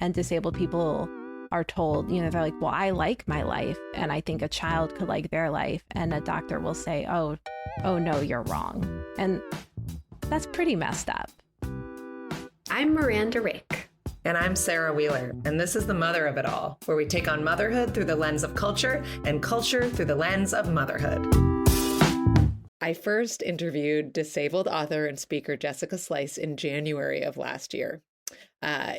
And disabled people are told, they're like, well, I like my life and I think a child could like their life. And a doctor will say, oh no, you're wrong. And that's pretty messed up. I'm Miranda Rake. And I'm Sarah Wheeler, and this is The Mother of It All, where we take on motherhood through the lens of culture and culture through the lens of motherhood. I first interviewed disabled author and speaker Jessica Slice in January of last year.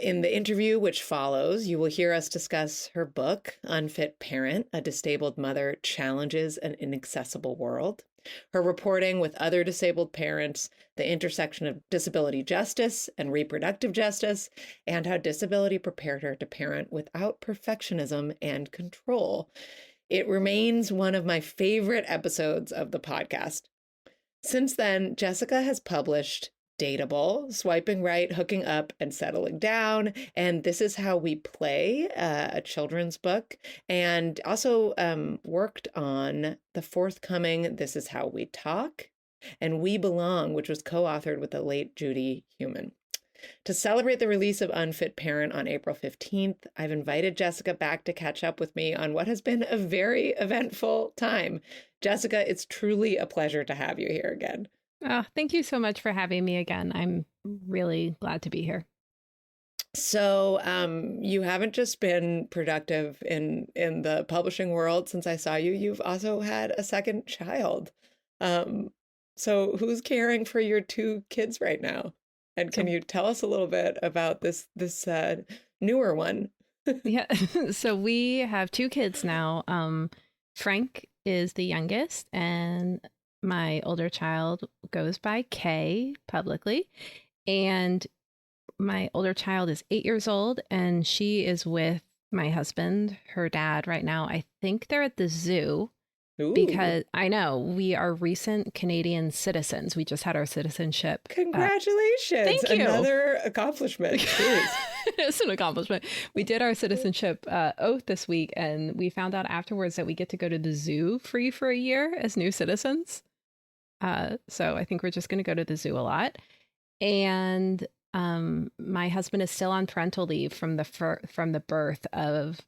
In the interview which follows, you will hear us discuss her book, Unfit Parent, A Disabled Mother Challenges an Inaccessible World, her reporting with other disabled parents, the intersection of disability justice and reproductive justice, and how disability prepared her to parent without perfectionism and control. It remains one of my favorite episodes of the podcast. Since then, Jessica has published Dateable, Swiping Right, Hooking Up, and Settling Down, and This Is How We Play, a children's book, and also worked on the forthcoming This Is How We Talk, and We Belong, which was co-authored with the late Judy Heumann. To celebrate the release of Unfit Parent on April 15th, I've invited Jessica back to catch up with me on what has been a very eventful time. Jessica, it's truly a pleasure to have you here again. Oh, thank you so much for having me again. I'm really glad to be here. So you haven't just been productive in the publishing world since I saw you. You've also had a second child. So who's caring for your two kids right now? And can you tell us a little bit about this newer one? Yeah. So we have two kids now. Frank is the youngest, and my older child goes by Kay publicly. And my older child is 8 years old, and she is with my husband, her dad, right now. I think they're at the zoo. Ooh. Because I know we are recent Canadian citizens. We just had our citizenship. Congratulations. Thank you. Another accomplishment. It's an accomplishment. We did our citizenship oath this week, and we found out afterwards that we get to go to the zoo free for a year as new citizens. So I think we're just going to go to the zoo a lot. And my husband is still on parental leave from the birth of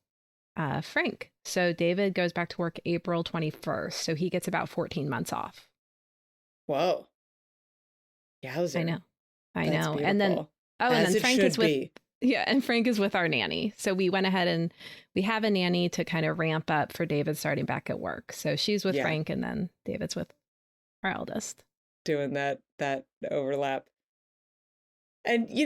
Frank. So David goes back to work April 21st. So he gets about 14 months off. Whoa. Yowzer. I know. That's know. Beautiful. And then, and then Frank is with, and Frank is with our nanny. So we went ahead and we have a nanny to kind of ramp up for David starting back at work. So she's with Frank, and then David's with our eldest. Doing that overlap. And, we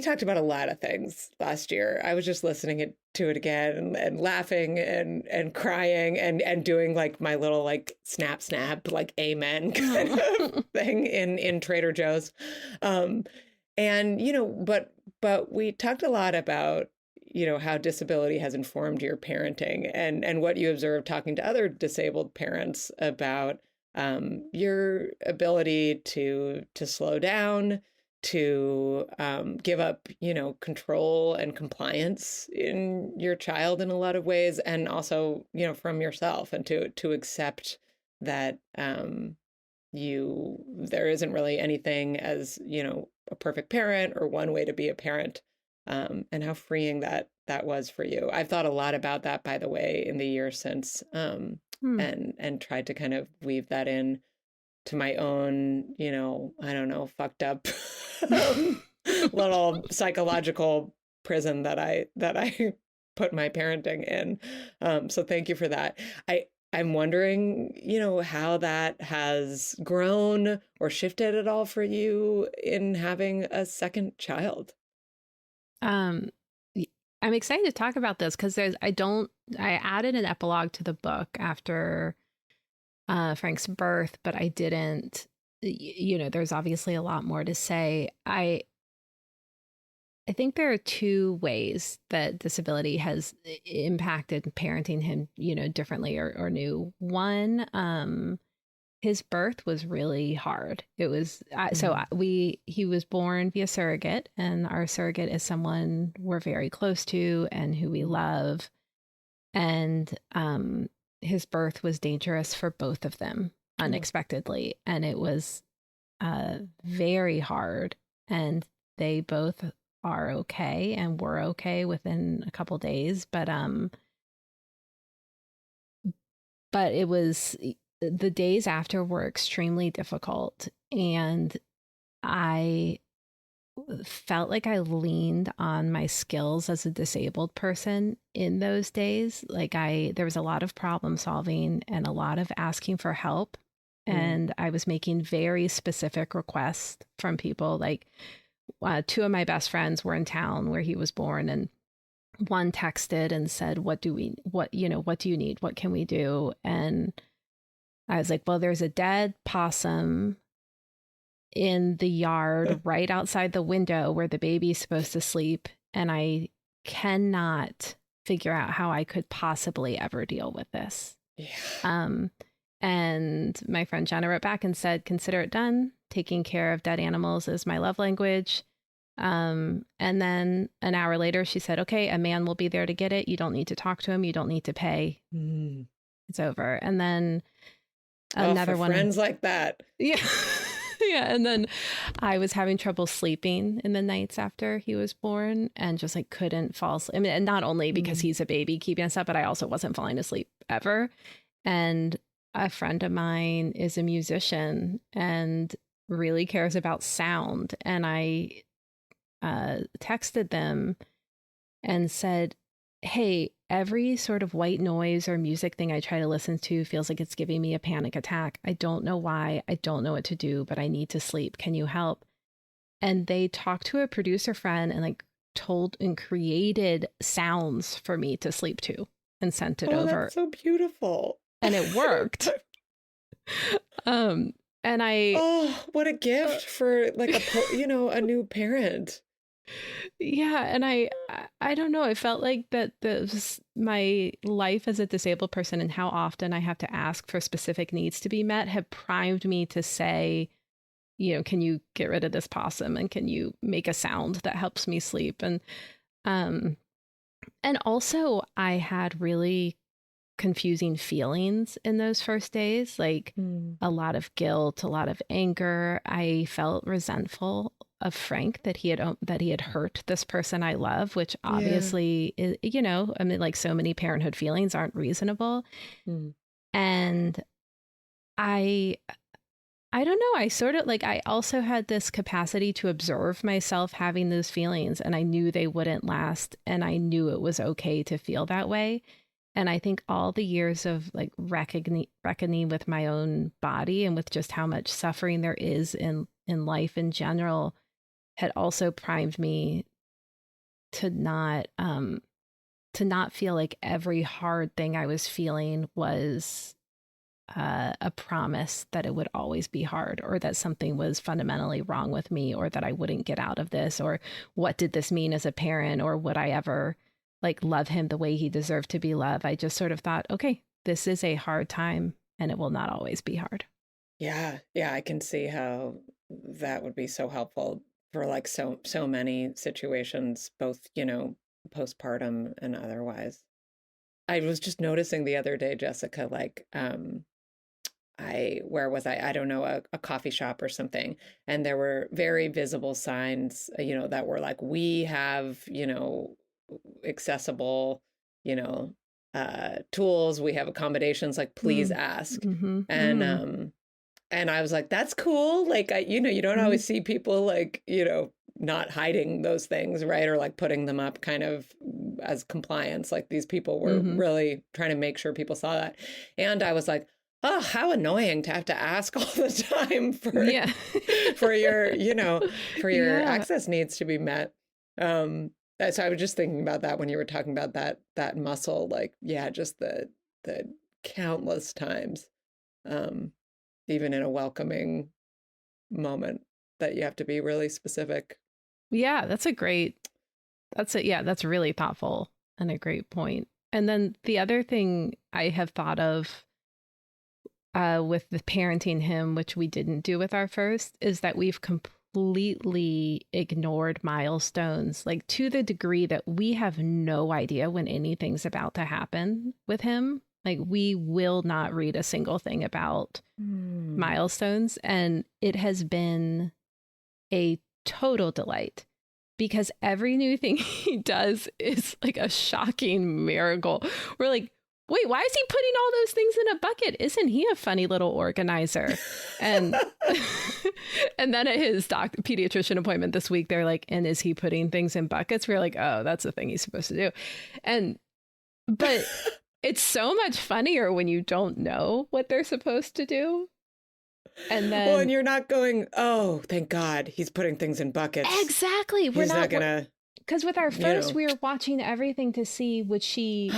talked about a lot of things last year. I was just listening to it again and laughing and crying and doing like my little like snap, like amen kind of thing in Trader Joe's. But we talked a lot about, how disability has informed your parenting and what you observed talking to other disabled parents about your ability to slow down, to give up, control and compliance in your child in a lot of ways, and also, from yourself, and to accept that there isn't really anything as, a perfect parent or one way to be a parent, and how freeing that was for you. I've thought a lot about that, by the way, in the years since, and tried to kind of weave that in to my own, I don't know, fucked up little psychological prison that I put my parenting in. So thank you for that. I'm wondering, how that has grown or shifted at all for you in having a second child. I'm excited to talk about this because I added an epilogue to the book after Frank's birth, but I didn't, there's obviously a lot more to say. I think there are two ways that disability has impacted parenting him, differently or new. One, his birth was really hard. It was, he was born via surrogate, and our surrogate is someone we're very close to and who we love. And, his birth was dangerous for both of them unexpectedly. And it was very hard. And they both are okay and were okay within a couple days. But it was, the days after were extremely difficult. And I felt like I leaned on my skills as a disabled person in those days. Like there was a lot of problem solving and a lot of asking for help. And I was making very specific requests from people. Like two of my best friends were in town where he was born, and one texted and said, what do you need? What can we do? And I was like, well, there's a dead possum in the yard right outside the window where the baby's supposed to sleep. And I cannot figure out how I could possibly ever deal with this. Yeah. And my friend Jenna wrote back and said, consider it done. Taking care of dead animals is my love language. And then an hour later, she said, okay, a man will be there to get it. You don't need to talk to him. You don't need to pay. It's over. And then another one. Friends like that. Yeah. Yeah. And then I was having trouble sleeping in the nights after he was born and just like couldn't fall asleep. I mean, and not only because he's a baby keeping us up, but I also wasn't falling asleep ever. And a friend of mine is a musician and really cares about sound. And I texted them and said, hey, every sort of white noise or music thing I try to listen to feels like it's giving me a panic attack. I don't know why. I don't know what to do, but I need to sleep. Can you help? And they talked to a producer friend and like told and created sounds for me to sleep to and sent it over. That's so beautiful. And it worked. And what a gift for like a new parent. Yeah. And I don't know. It felt like that my life as a disabled person and how often I have to ask for specific needs to be met have primed me to say, can you get rid of this possum and can you make a sound that helps me sleep? And also I had really confusing feelings in those first days, like a lot of guilt, a lot of anger. I felt resentful of Frank that he had hurt this person I love, which obviously is, I mean, like so many parenthood feelings aren't reasonable. And I don't know. I sort of like, I also had this capacity to observe myself having those feelings, and I knew they wouldn't last, and I knew it was okay to feel that way. And I think all the years of like reckoning with my own body and with just how much suffering there is in life in general had also primed me to not feel like every hard thing I was feeling was a promise that it would always be hard, or that something was fundamentally wrong with me, or that I wouldn't get out of this, or what did this mean as a parent, or would I ever like love him the way he deserved to be loved. I just sort of thought, okay, this is a hard time and it will not always be hard. Yeah. Yeah. I can see how that would be so helpful for like so many situations, both, postpartum and otherwise. I was just noticing the other day, Jessica, like, where was I? I don't know, a coffee shop or something. And there were very visible signs, that were like, we have, accessible, tools, we have accommodations, like, please ask. And I was like, that's cool. Like, you don't always see people like, not hiding those things, right? Or like putting them up kind of as compliance. Like these people were really trying to make sure people saw that. And I was like, oh, how annoying to have to ask all the time for your access needs to be met. So I was just thinking about that when you were talking about that muscle, like, just the countless times, even in a welcoming moment, that you have to be really specific. Yeah, that's really thoughtful and a great point. And then the other thing I have thought of with the parenting him, which we didn't do with our first, is that we've completely ignored milestones, like to the degree that we have no idea when anything's about to happen with him. Like we will not read a single thing about milestones. And it has been a total delight because every new thing he does is like a shocking miracle. We're like, wait, why is he putting all those things in a bucket? Isn't he a funny little organizer? And and then at his pediatrician appointment this week, they're like, and is he putting things in buckets? We're like, oh, that's the thing he's supposed to do. But it's so much funnier when you don't know what they're supposed to do. And then, well, and you're not going, oh, thank God he's putting things in buckets. Exactly. We're not gonna. Because with our first, know. we were watching everything to see would she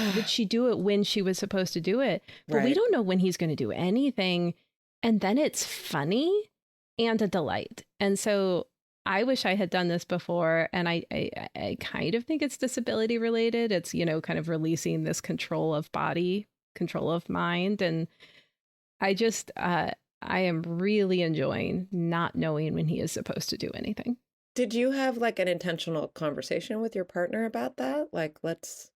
do it when she was supposed to do it. But we don't know when he's going to do anything. And then it's funny and a delight. And so I wish I had done this before. And I kind of think it's disability related. It's, you know, kind of releasing this control of body, control of mind. And I just, I am really enjoying not knowing when he is supposed to do anything. Did you have like an intentional conversation with your partner about that? Like, let's.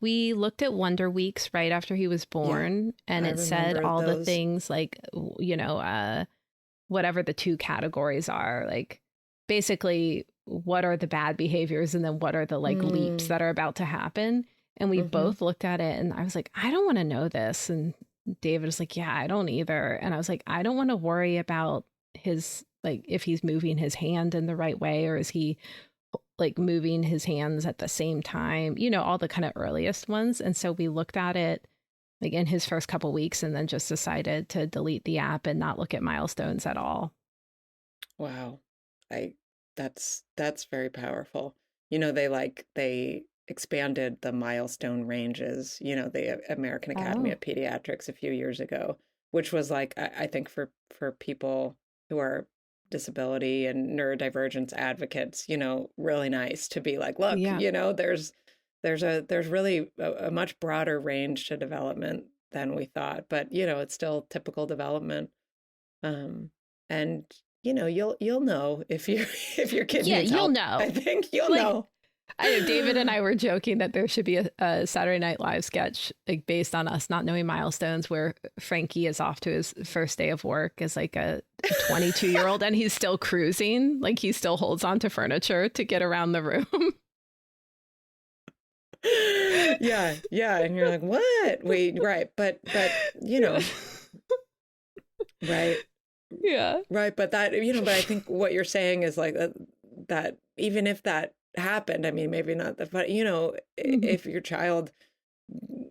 We looked at Wonder Weeks right after he was born, and it said all the things like, you know, whatever the two categories are, like basically what are the bad behaviors and then what are the like leaps that are about to happen. And we both looked at it and I was like, I don't want to know this. And David was like, yeah, I don't either. And I was like, I don't want to worry about his, like, if he's moving his hand in the right way, or is he like moving his hands at the same time, you know, all the kind of earliest ones. And so we looked at it like in his first couple weeks and then just decided to delete the app and not look at milestones at all. Wow. That's very powerful. You know, they expanded the milestone ranges, you know, the American Academy of Pediatrics a few years ago, which was like, I think for people who are disability and neurodivergence advocates, you know, really nice to be like, look, you know, there's really a much broader range to development than we thought, but you know, it's still typical development. And you know, you'll know if your kid needs help. Know. I think you'll know. I know David and I were joking that there should be a Saturday Night Live sketch like based on us not knowing milestones, where Frankie is off to his first day of work as like a 22-year-old and he's still cruising, like he still holds on to furniture to get around the room. Yeah, and you're like, what? Wait, right, but you know, right, yeah, right, but that, you know, but I think what you're saying is like that even if that happened, I mean, maybe not the, but you know, if your child,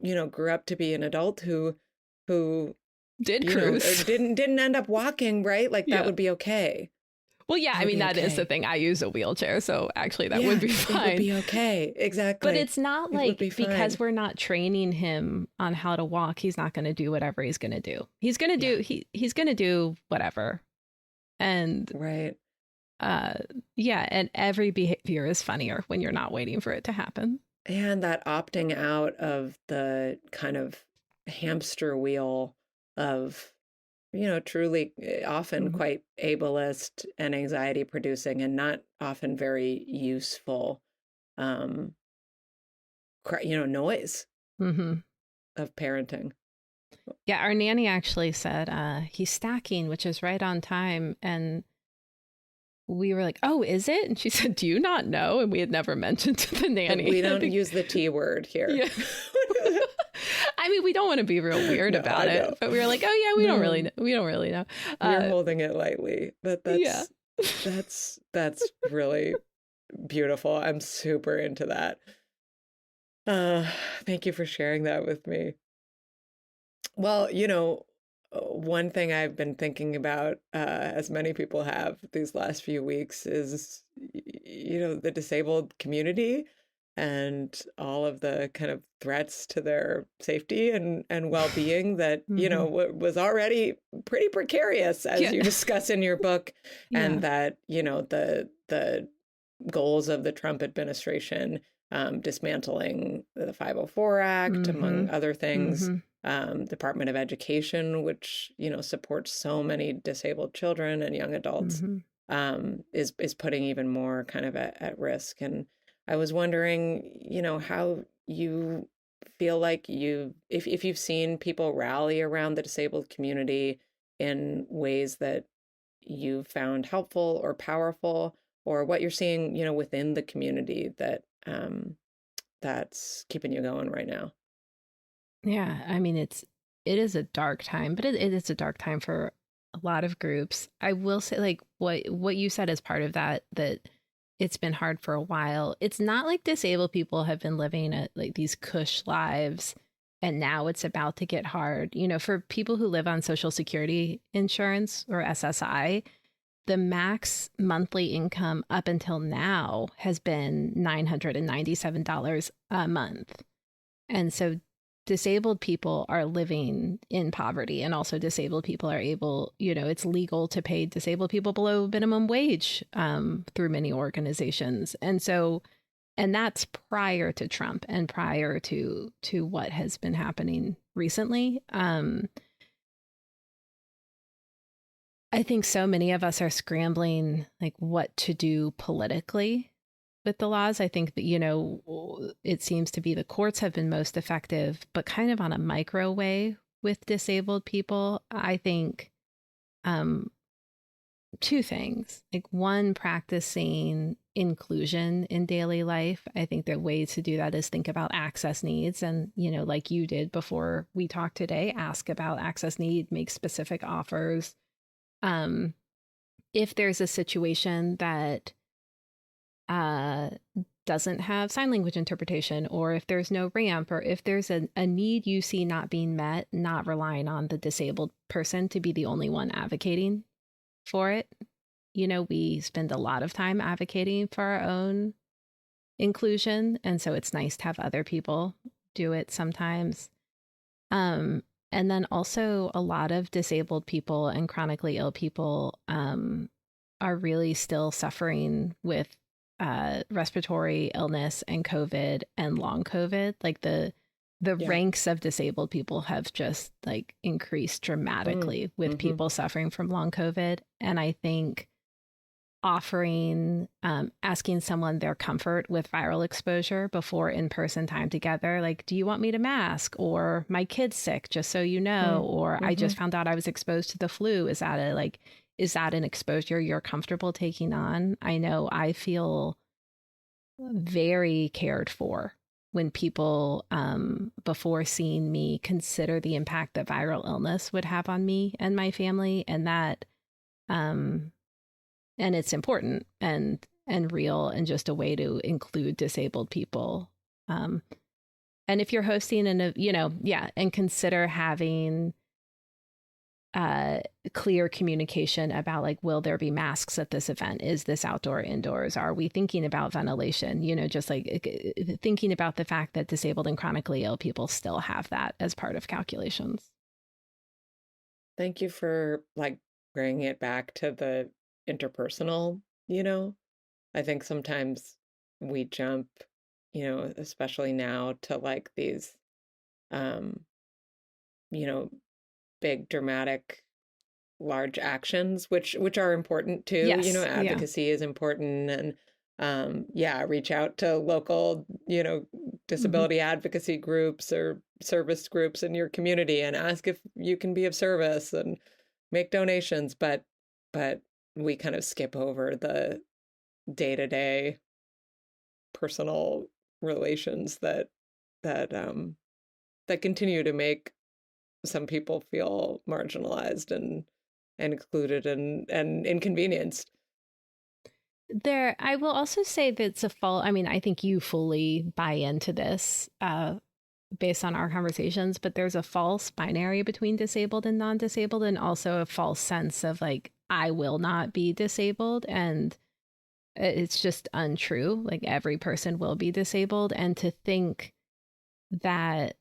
you know, grew up to be an adult who did cruise, or didn't end up walking, right? Like that would be okay. Well, yeah, I mean, that is the thing. I use a wheelchair, so actually that would be fine. It would be okay. Exactly. But it's not like because we're not training him on how to walk, he's not going to do whatever he's going to do. He's going to do he's going to do whatever. And right. And every behavior is funnier when you're not waiting for it to happen. And that opting out of the kind of hamster wheel of, you know, truly often quite ableist and anxiety producing and not often very useful, you know, noise of parenting. Yeah, our nanny actually said he's stacking, which is right on time. And we were like, oh, is it? And she said, do you not know? And we had never mentioned to the nanny. And we don't use the T word here. Yeah. I mean, we don't want to be real weird about it, but we were like, oh yeah, we don't really know. We don't really know. You're holding it lightly, but that's really beautiful. I'm super into that. Thank you for sharing that with me. Well, you know, one thing I've been thinking about, as many people have these last few weeks, is, you know, the disabled community and all of the kind of threats to their safety and well-being that, you know, was already pretty precarious, as you discuss in your book, and that, you know, the goals of the Trump administration, dismantling the 504 Act, among other things, Department of Education, which, you know, supports so many disabled children and young adults, is putting even more kind of at risk. And I was wondering, you know, how you feel like if you've seen people rally around the disabled community in ways that you found helpful or powerful, or what you're seeing, within the community that's keeping you going right now. Yeah, I mean, it is a dark time, but it is a dark time for a lot of groups. I will say, like, what you said is part of that it's been hard for a while. It's not like disabled people have been living like these cush lives and now it's about to get hard. For people who live on Social Security insurance or SSI, the max monthly income up until now has been $997 a month. And so disabled people are living in poverty, and also disabled people are able, it's legal to pay disabled people below minimum wage through many organizations. And that's prior to Trump and prior to what has been happening recently. I think so many of us are scrambling, like, what to do politically with the laws. I think that, it seems to be the courts have been most effective, but kind of on a micro way with disabled people. I think two things. Like, one, practicing inclusion in daily life. I think the way to do that is think about access needs. And, like you did before we talked today, ask about access need, make specific offers. If there's a situation that doesn't have sign language interpretation, or if there's no ramp, or if there's a need you see not being met, not relying on the disabled person to be the only one advocating for it. We spend a lot of time advocating for our own inclusion, and so it's nice to have other people do it sometimes. And then also a lot of disabled people and chronically ill people are really still suffering with respiratory illness and COVID and long COVID. Like the ranks of disabled people have just like increased dramatically with people suffering from long COVID. And I think offering, asking someone their comfort with viral exposure before in-person time together. Like, do you want me to mask? Or my kid's sick, just so you know, or I just found out I was exposed to the flu. Is that an exposure you're comfortable taking on? I know I feel very cared for when people, before seeing me, consider the impact that viral illness would have on me and my family. And that, and it's important and real, and just a way to include disabled people. And if you're hosting and consider having clear communication about, like, will there be masks at this event? Is this outdoor, indoors? Are we thinking about ventilation? Just like thinking about the fact that disabled and chronically ill people still have that as part of calculations. Thank you for like bringing it back to the interpersonal. I think sometimes we jump, especially now, to like these big dramatic large actions, which are important too. Yes. Advocacy is important, and reach out to local disability advocacy groups or service groups in your community and ask if you can be of service and make donations. But we kind of skip over the day-to-day personal relations that continue to make some people feel marginalized and excluded and inconvenienced. I will also say that it's I think you fully buy into this based on our conversations, but there's a false binary between disabled and non-disabled, and also a false sense of like, I will not be disabled. And it's just untrue. Like, every person will be disabled. And to think that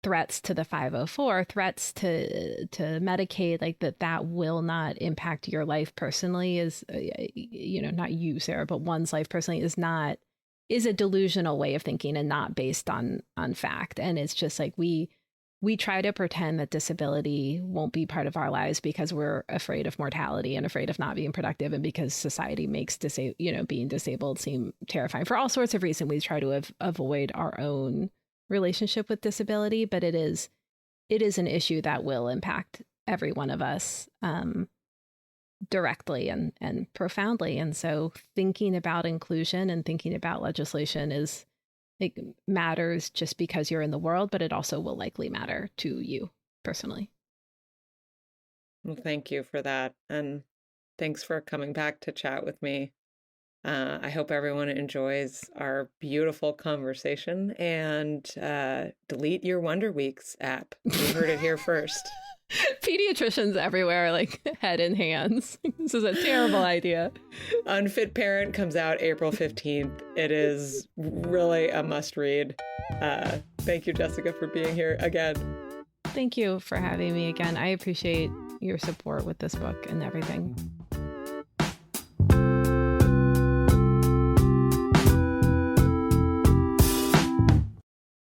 threats to the 504, threats to Medicaid, like that will not impact your life personally is, not you, Sarah, but one's life personally is a delusional way of thinking and not based on fact. And it's just like we try to pretend that disability won't be part of our lives because we're afraid of mortality and afraid of not being productive, and because society makes being disabled seem terrifying. For all sorts of reasons, we try to avoid our own relationship with disability, but it is an issue that will impact every one of us. directly and profoundly. And so thinking about inclusion and thinking about legislation is it matters just because you're in the world, but it also will likely matter to you personally. Well, thank you for that. And thanks for coming back to chat with me. I hope everyone enjoys our beautiful conversation and delete your Wonder Weeks app. You heard it here first. Pediatricians everywhere, like head in hands. This is a terrible idea. Unfit Parent comes out April 15th. It is really a must read. Thank you, Jessica, for being here again. Thank you for having me again. I appreciate your support with this book and everything.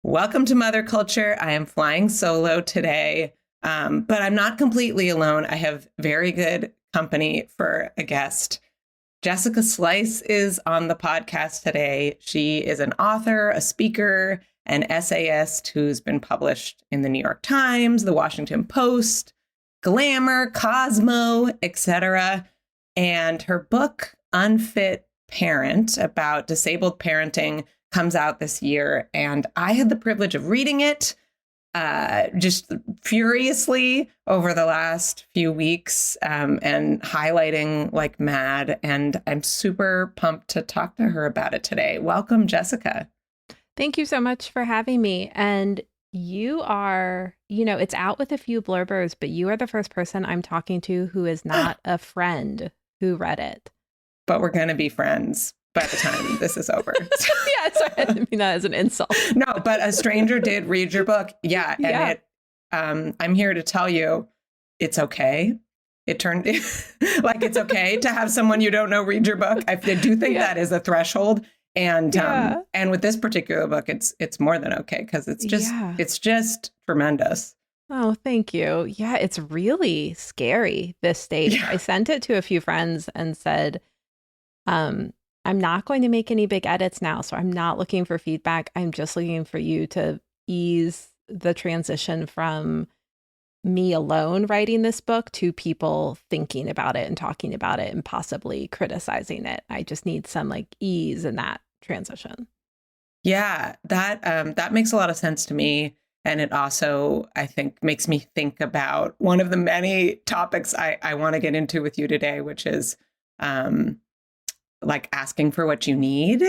Welcome to Mother Culture. I am flying solo today, but I'm not completely alone. I have very good company for a guest. Jessica Slice is on the podcast today. She is an author, a speaker, an essayist who's been published in the New York Times, the Washington Post, Glamour, Cosmo, etc. And her book, Unfit Parent, about disabled parenting, comes out this year. And I had the privilege of reading it just furiously over the last few weeks and highlighting like mad. And I'm super pumped to talk to her about it today. Welcome, Jessica. Thank you so much for having me. And you are, it's out with a few blurbers, but you are the first person I'm talking to who is not a friend who read it. But we're going to be friends by the time this is over. Yeah, sorry, I didn't mean that as an insult. No, but a stranger did read your book. Yeah. And Yeah. I'm here to tell you it's okay. It turned like it's okay to have someone you don't know read your book. I do think that is a threshold. And and with this particular book, it's more than okay because it's just tremendous. Oh, thank you. Yeah, it's really scary, this stage. Yeah. I sent it to a few friends and said, I'm not going to make any big edits now, so I'm not looking for feedback. I'm just looking for you to ease the transition from me alone writing this book to people thinking about it and talking about it and possibly criticizing it. I just need some like ease in that transition. Yeah, that makes a lot of sense to me. And it also, I think, makes me think about one of the many topics I want to get into with you today, which is like asking for what you need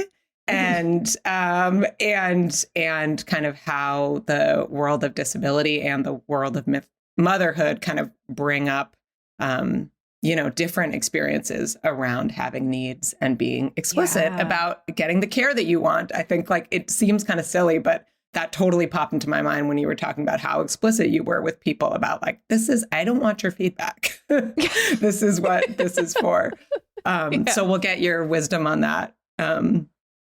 and kind of how the world of disability and the world of motherhood kind of bring up, different experiences around having needs and being explicit about getting the care that you want. I think like it seems kind of silly, but that totally popped into my mind when you were talking about how explicit you were with people about like, I don't want your feedback. This is what this is for. So we'll get your wisdom on that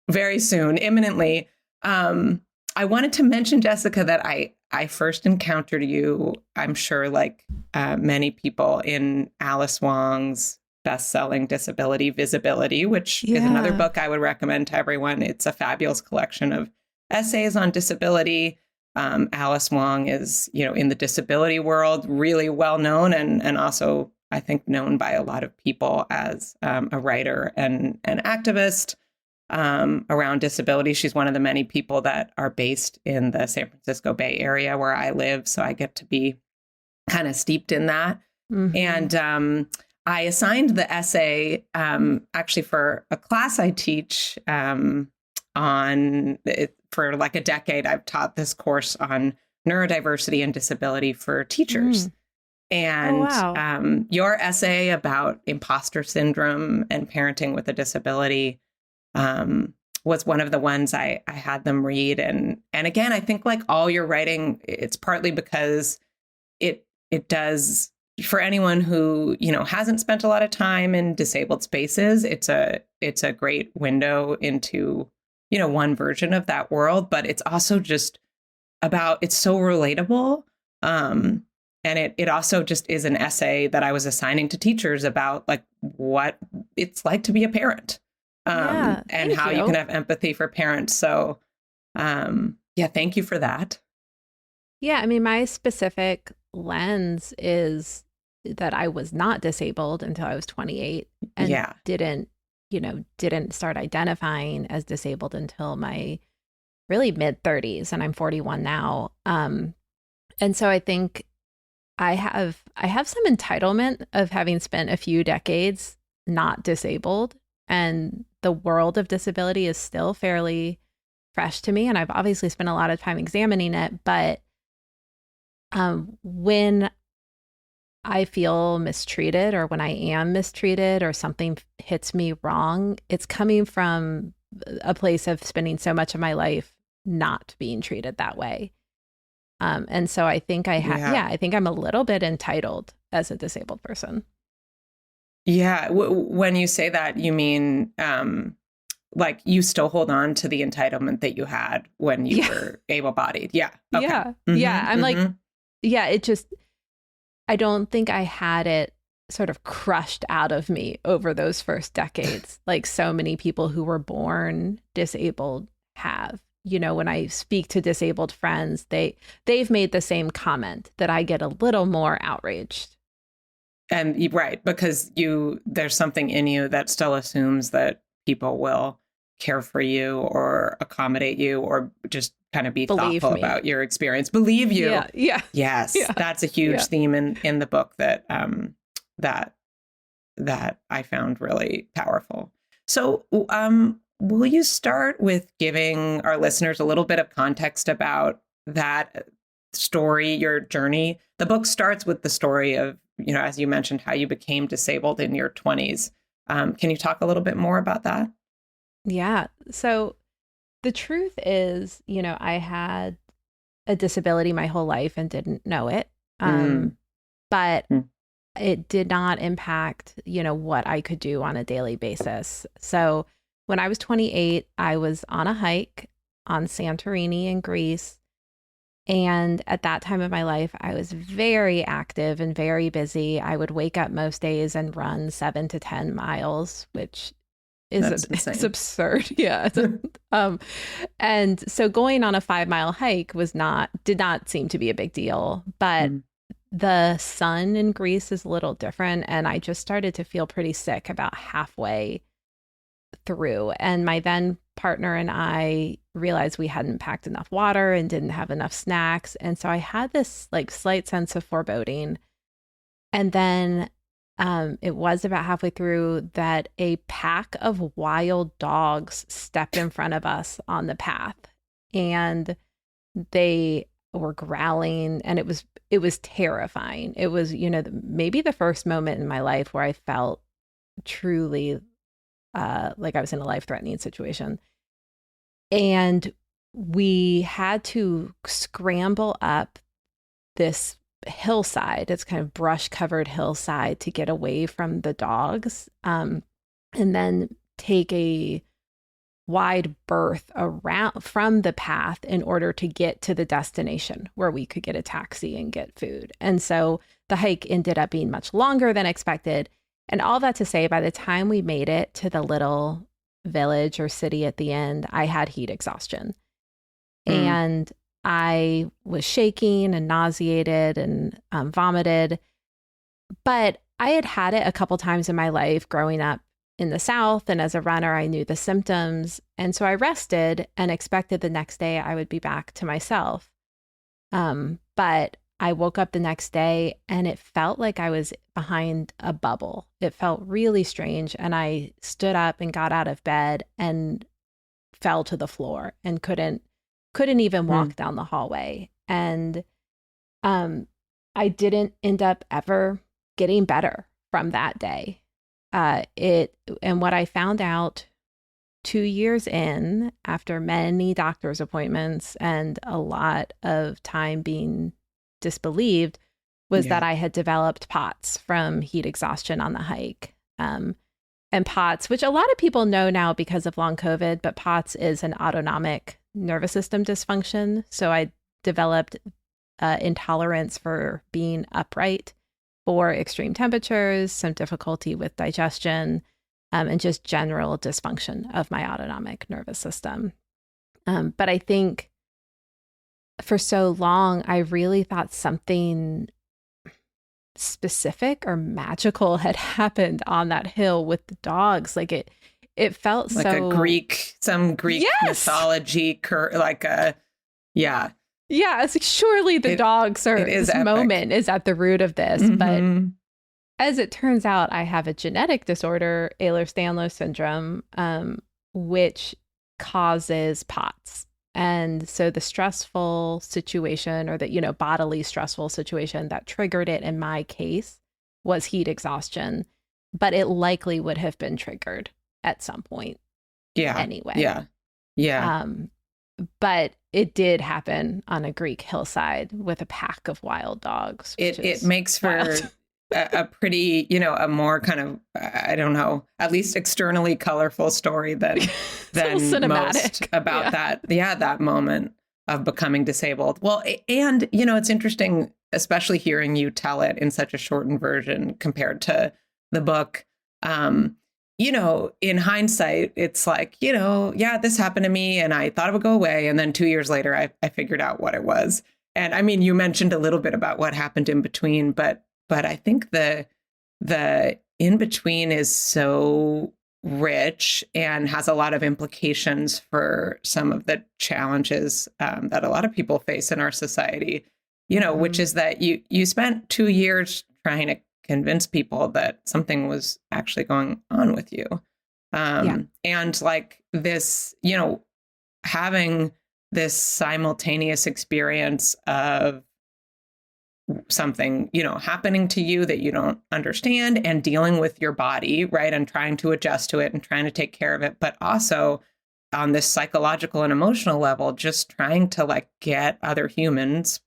very soon, imminently. I wanted to mention, Jessica, that I first encountered you, I'm sure like many people, in Alice Wong's best-selling Disability Visibility, which is another book I would recommend to everyone. It's a fabulous collection of essays on disability. Alice Wong is, in the disability world, really well known and also, I think, known by a lot of people as a writer and an activist around disability. She's one of the many people that are based in the San Francisco Bay Area where I live. So I get to be kind of steeped in that. Mm-hmm. And I assigned the essay actually for a class I teach on it. For like a decade, I've taught this course on neurodiversity and disability for teachers. And your essay about imposter syndrome and parenting with a disability was one of the ones I had them read. And again, I think like all your writing, it's partly because it does, for anyone who, hasn't spent a lot of time in disabled spaces, it's a great window into one version of that world, but it's also just it's so relatable. And it also just is an essay that I was assigning to teachers about like what it's like to be a parent and how you can have empathy for parents. So, thank you for that. Yeah. I mean, my specific lens is that I was not disabled until I was 28 and Yeah. didn't start identifying as disabled until my really mid 30s, and I'm 41 now. And so I think I have some entitlement of having spent a few decades not disabled, and the world of disability is still fairly fresh to me, and I've obviously spent a lot of time examining it. But when I feel mistreated, or when I am mistreated, or something hits me wrong, it's coming from a place of spending so much of my life not being treated that way. And so I think I think I'm a little bit entitled as a disabled person. Yeah. When you say that, you mean like you still hold on to the entitlement that you had when you were able-bodied. Yeah. Okay. Yeah. Mm-hmm, Yeah. I'm mm-hmm. like, yeah, it just, I don't think I had it sort of crushed out of me over those first decades, like so many people who were born disabled have. When I speak to disabled friends, they've made the same comment, that I get a little more outraged. And right, because there's something in you that still assumes that people will care for you or accommodate you or just kind of be Believe thoughtful me. about your experience. Believe you. Yeah. Yeah. Yes. Yeah. That's a huge theme in the book that I found really powerful. So will you start with giving our listeners a little bit of context about that story, your journey? The book starts with the story of, as you mentioned, how you became disabled in your 20s. Can you talk a little bit more about that? Yeah. So the truth is, I had a disability my whole life and didn't know it. But it did not impact, what I could do on a daily basis. So when I was 28, I was on a hike on Santorini in Greece. And at that time of my life, I was very active and very busy. I would wake up most days and run 7 to 10 miles, which is it's absurd. Yeah. And so going on a 5-mile hike did not seem to be a big deal. But the sun in Greece is a little different. And I just started to feel pretty sick about halfway through. And my then partner and I realized we hadn't packed enough water and didn't have enough snacks. And so I had this like slight sense of foreboding. And then it was about halfway through that a pack of wild dogs stepped in front of us on the path, and they were growling, and it was terrifying. It was, maybe the first moment in my life where I felt truly like I was in a life-threatening situation. And we had to scramble up this hillside. It's kind of brush-covered hillside to get away from the dogs, and then take a wide berth around from the path in order to get to the destination where we could get a taxi and get food. And so the hike ended up being much longer than expected. And all that to say, by the time we made it to the little village or city at the end, I had heat exhaustion. And I was shaking and nauseated and vomited. But I had it a couple times in my life growing up in the South. And as a runner, I knew the symptoms. And so I rested and expected the next day I would be back to myself. But I woke up the next day and it felt like I was behind a bubble. It felt really strange. And I stood up and got out of bed and fell to the floor and couldn't even walk down the hallway. And I didn't end up ever getting better from that day. And what I found out 2 years in, after many doctor's appointments and a lot of time being disbelieved, was that I had developed POTS from heat exhaustion on the hike. And POTS, which a lot of people know now because of long COVID, but POTS is an autonomic nervous system dysfunction. So I developed intolerance for being upright, for extreme temperatures, some difficulty with digestion, and just general dysfunction of my autonomic nervous system. But I think for so long, I really thought something specific or magical had happened on that hill with the dogs. Like it felt like so some Greek Yes! mythology, yeah. Yeah, it's like surely the dogs are, it is this epic. moment is at the root of this. But as it turns out, I have a genetic disorder, Ehlers-Danlos syndrome, which causes POTS. And so the stressful situation, or the, bodily stressful situation that triggered it in my case was heat exhaustion, but it likely would have been triggered at some point. Yeah. Anyway. Yeah. Yeah. But it did happen on a Greek hillside with a pack of wild dogs. It makes for a pretty, a more kind of, I don't know, at least externally colorful story than most about that moment of becoming disabled. Well, and, it's interesting, especially hearing you tell it in such a shortened version compared to the book. In hindsight, it's like, yeah, this happened to me and I thought it would go away. And then 2 years later, I figured out what it was. And I mean, you mentioned a little bit about what happened in between, but I think the in between is so rich and has a lot of implications for some of the challenges that a lot of people face in our society, which is that you spent 2 years trying to convince people that something was actually going on with you. And like this, having this simultaneous experience of something, happening to you that you don't understand and dealing with your body, right? And trying to adjust to it and trying to take care of it. But also on this psychological and emotional level, just trying to get other humans,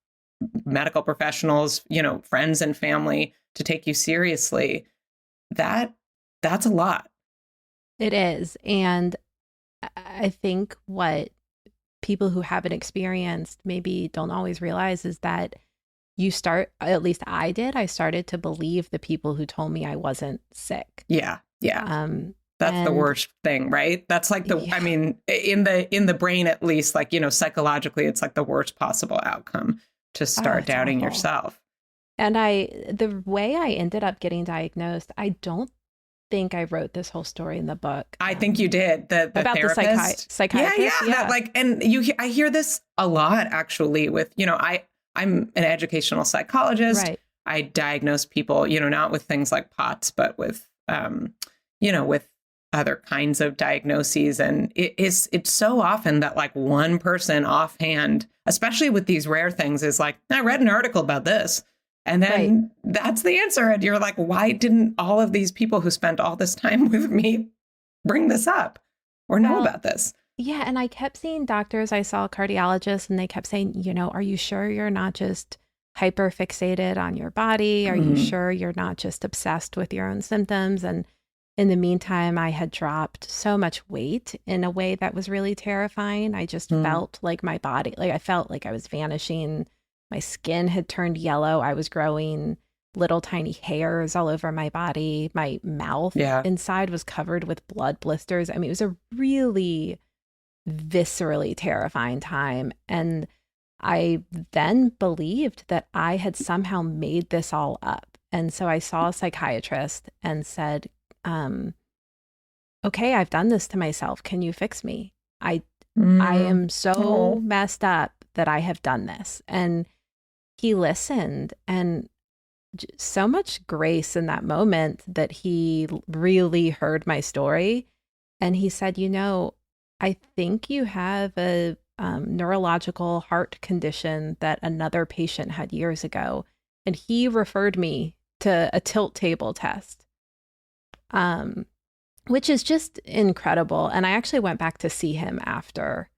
medical professionals, friends and family to take you seriously. That's a lot. It is. And I think what people who haven't experienced maybe don't always realize is that at least I started to believe the people who told me I wasn't sick. Yeah. Yeah. That's the worst thing, right? That's like I mean, in the brain, at least, psychologically, it's like the worst possible outcome to start doubting yourself. And the way I ended up getting diagnosed, I don't think I wrote this whole story in the book. I think you did. The about therapist. The psychiatrist. Yeah. I hear this a lot, actually, with, I'm an educational psychologist. Right. I diagnose people, not with things like POTS, but with, with other kinds of diagnoses. And it's so often that one person offhand, especially with these rare things, is like, I read an article about this. And then that's the answer. And you're like, why didn't all of these people who spent all this time with me bring this up or know about this? Yeah. And I kept seeing doctors. I saw cardiologists and they kept saying, are you sure you're not just hyper fixated on your body? Are you sure you're not just obsessed with your own symptoms? And in the meantime, I had dropped so much weight in a way that was really terrifying. I just felt like my body, I felt like I was vanishing. My skin had turned yellow. I was growing little tiny hairs all over my body. My mouth inside was covered with blood blisters. I mean, it was a really viscerally terrifying time. And I then believed that I had somehow made this all up. And so I saw a psychiatrist and said, okay, I've done this to myself. Can you fix me? I am so messed up that I have done this. And he listened, and so much grace in that moment that he really heard my story. And he said, I think you have a neurological heart condition that another patient had years ago. And he referred me to a tilt table test, which is just incredible. And I actually went back to see him after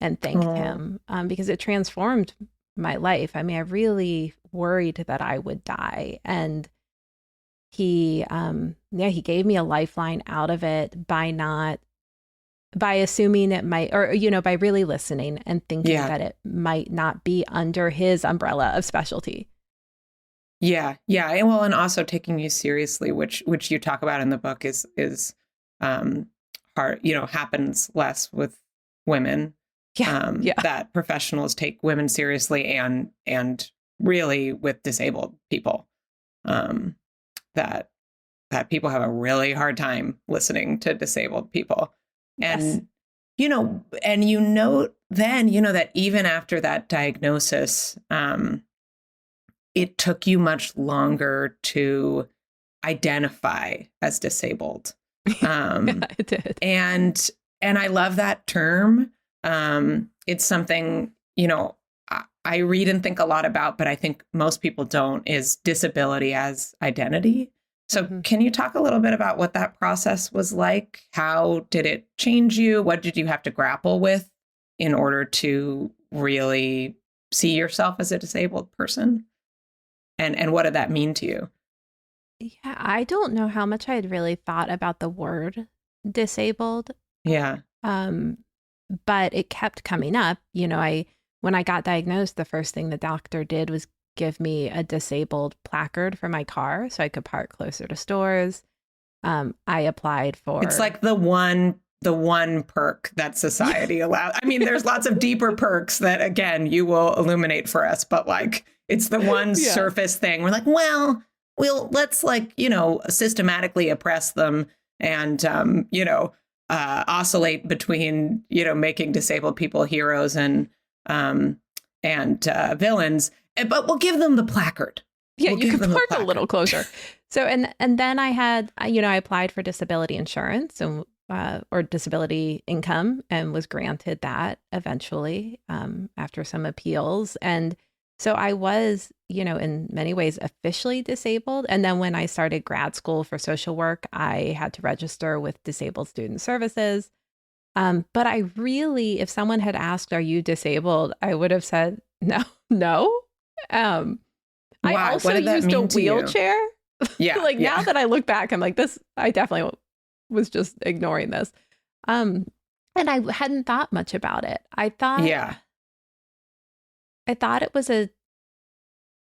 and thanked him because it transformed my life. I mean, I really worried that I would die. And he gave me a lifeline out of it by assuming it might, or, by really listening and thinking that it might not be under his umbrella of specialty. Yeah. Yeah. Well, and also taking you seriously, which you talk about in the book is hard, happens less with women. That professionals take women seriously and really with disabled people. um, that people have a really hard time listening to disabled people. Yes. And, and then, that even after that diagnosis, it took you much longer to identify as disabled. Yeah, it did. And I love that term. It's something, I read and think a lot about, but I think most people don't, is disability as identity. So can you talk a little bit about what that process was like? How did it change you? What did you have to grapple with in order to really see yourself as a disabled person? And what did that mean to you? Yeah, I don't know how much I had really thought about the word disabled. Yeah. But it kept coming up. When I got diagnosed, the first thing the doctor did was give me a disabled placard for my car so I could park closer to stores. I applied for... It's like the one perk that society allows. I mean, there's lots of deeper perks that, again, you will illuminate for us, but like, it's the one surface thing. We're like, let's systematically oppress them and, oscillate between, making disabled people heroes and villains, but we'll give them the placard. Yeah, you can park a little closer. So, and then I had, I applied for disability insurance and or disability income and was granted that eventually after some appeals. And so I was, in many ways officially disabled. And then when I started grad school for social work, I had to register with Disabled Student Services. But I really, if someone had asked, "Are you disabled?" I would have said, no. I also used a wheelchair. Yeah. Now that I look back, I'm like, I definitely was just ignoring this. And I hadn't thought much about it. I thought it was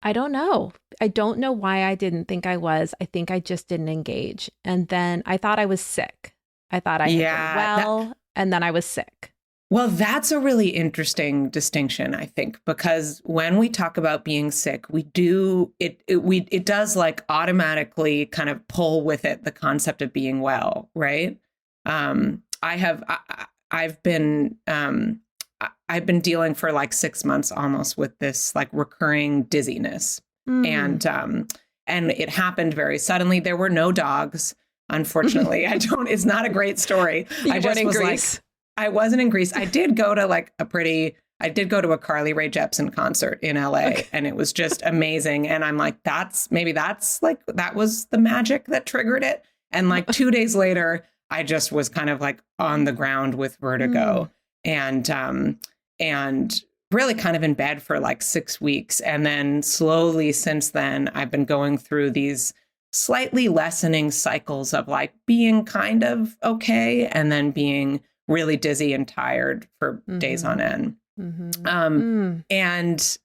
I don't know. I don't know why I didn't think I was. I think I just didn't engage. And then I thought I was sick. I thought I had been well, and then I was sick. Well, that's a really interesting distinction, I think, because when we talk about being sick, we do it does like automatically kind of pull with it the concept of being well, right? I've been dealing for like 6 months almost with this like recurring dizziness, and it happened very suddenly. There were no dogs, unfortunately. It's not a great story. I just was Greece. I wasn't in Greece. I did go to a Carly Rae Jepsen concert in LA, and it was just amazing. And I'm like, that was the magic that triggered it. And like 2 days later, I just was kind of like on the ground with vertigo and really kind of in bed for like 6 weeks. And then slowly since then, I've been going through these slightly lessening cycles of like being kind of okay and then being really dizzy and tired for days on end. And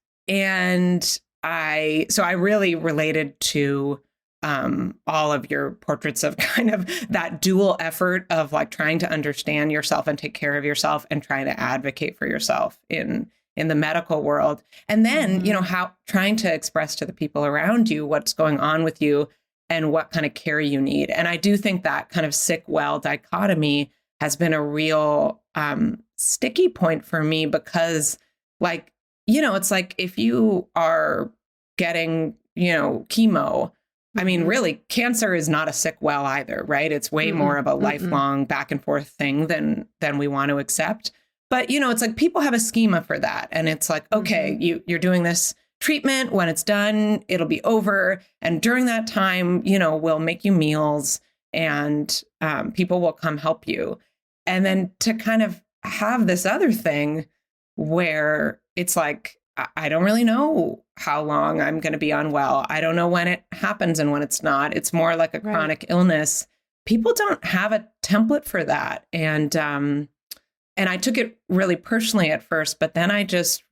I really related to all of your portraits of kind of that dual effort of like trying to understand yourself and take care of yourself and trying to advocate for yourself in the medical world. And then, how trying to express to the people around you what's going on with you and what kind of care you need. And I do think that kind of sick-well dichotomy has been a real sticky point for me because like, it's like if you are getting, chemo, I mean, really, cancer is not a sick well either, right? It's way more of a lifelong back and forth thing than we want to accept. But, it's like people have a schema for that. And it's like, okay, you're doing this treatment. When it's done, it'll be over. And during that time, we'll make you meals and people will come help you. And then to kind of have this other thing where it's like, I don't really know how long I'm going to be unwell. I don't know when it happens and when it's not. It's more like a chronic illness. People don't have a template for that. And I took it really personally at first, but then I just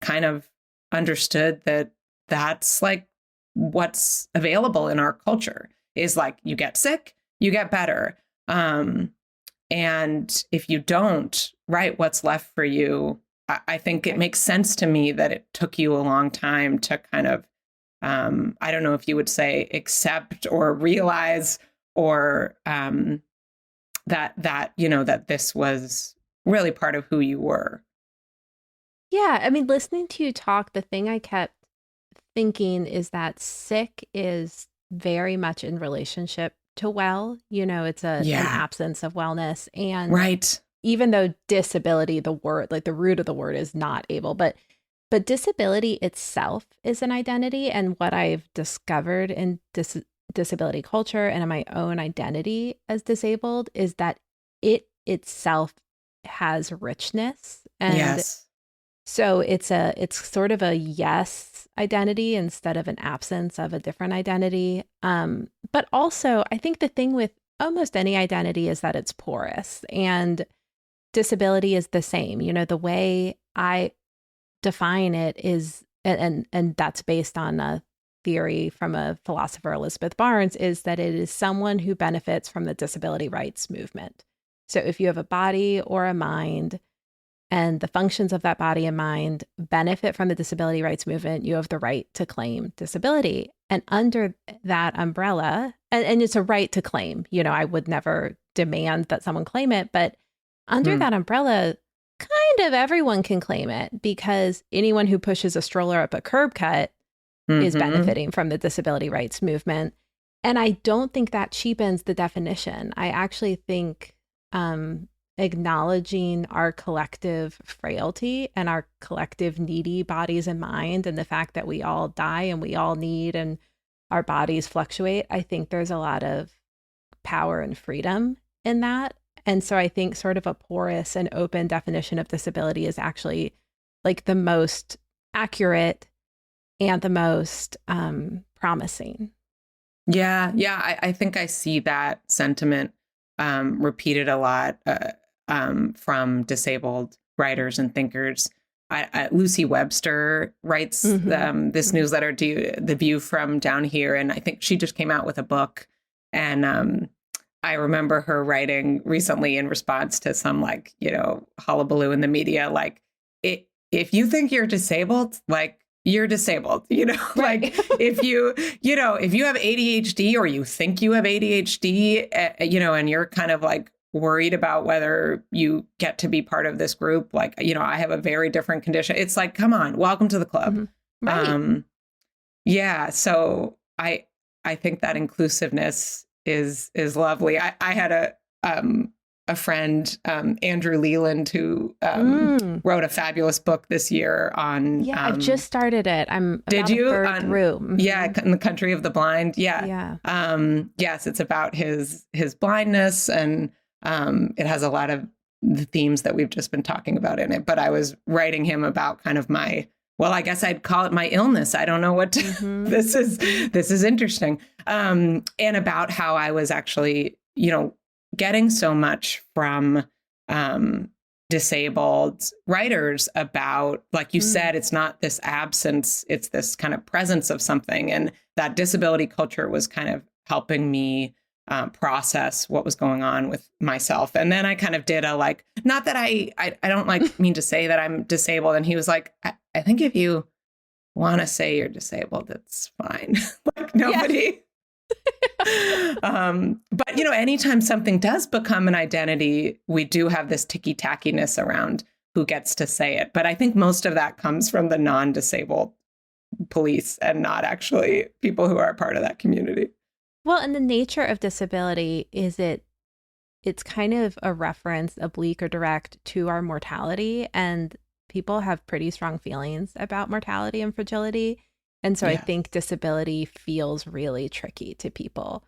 kind of understood that that's like what's available in our culture is like you get sick, you get better. And if you don't, what's left for you? I think it makes sense to me that it took you a long time to kind of I don't know if you would say accept or realize or that this was really part of who you were. Yeah, I mean, listening to you talk, the thing I kept thinking is that sick is very much in relationship to well. It's an Yeah. absence of wellness. And Right. even though disability, the word, like the root of the word is not able, but disability itself is an identity. And what I've discovered in disability culture and in my own identity as disabled is that it itself has richness. And Yes. so it's sort of a yes identity instead of an absence of a different identity. But also I think the thing with almost any identity is that it's porous, and disability is the same. The way I define it is, and that's based on a theory from a philosopher, Elizabeth Barnes, is that it is someone who benefits from the disability rights movement. So if you have a body or a mind and the functions of that body and mind benefit from the disability rights movement, you have the right to claim disability. And under that umbrella, and it's a right to claim, I would never demand that someone claim it, but under that umbrella, kind of everyone can claim it, because anyone who pushes a stroller up a curb cut is benefiting from the disability rights movement. And I don't think that cheapens the definition. I actually think acknowledging our collective frailty and our collective needy bodies and mind, and the fact that we all die and we all need and our bodies fluctuate, I think there's a lot of power and freedom in that. And so I think sort of a porous and open definition of disability is actually like the most accurate and the most promising. Yeah. I think I see that sentiment repeated a lot from disabled writers and thinkers. Lucy Webster writes this newsletter, The View from Down Here, and I think she just came out with a book. And I remember her writing recently in response to some hullabaloo in the media, like, if you think you're disabled, like, you're disabled, Right. like if you have ADHD or you think you have ADHD, and you're kind of like worried about whether you get to be part of this group, like, I have a very different condition. It's like, come on, welcome to the club. Right. Yeah. So I think that inclusiveness is lovely. I had a friend, Andrew Leland, who wrote a fabulous book this year on. Yeah, I've just started it. I'm did about you a third through. Yeah, in the Country of the Blind. Yeah. Yes, it's about his blindness, and it has a lot of the themes that we've just been talking about in it. But I was writing him about kind of I guess I'd call it my illness. I don't know what this is interesting. And about how I was actually, getting so much from disabled writers about, like you said, it's not this absence, it's this kind of presence of something. And that disability culture was kind of helping me process what was going on with myself. And then I kind of did not that I don't mean to say that I'm disabled. And he was like, I think if you want to say you're disabled, it's fine. Like nobody. But anytime something does become an identity, we do have this ticky-tackiness around who gets to say it. But I think most of that comes from the non-disabled police and not actually people who are a part of that community. Well, and the nature of disability is it's kind of a reference, oblique or direct, to our mortality. And people have pretty strong feelings about mortality and fragility. And so I think disability feels really tricky to people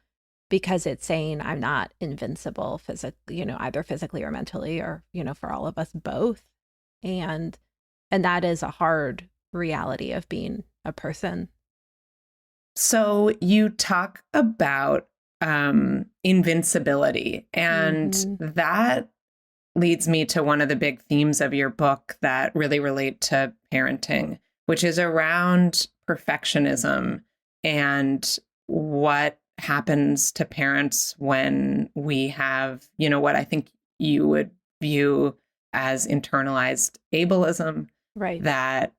because it's saying I'm not invincible physically, either physically or mentally, or, for all of us both. And that is a hard reality of being a person. So you talk about invincibility, and that leads me to one of the big themes of your book that really relate to parenting, which is around perfectionism and what happens to parents when we have, what I think you would view as internalized ableism. Right. That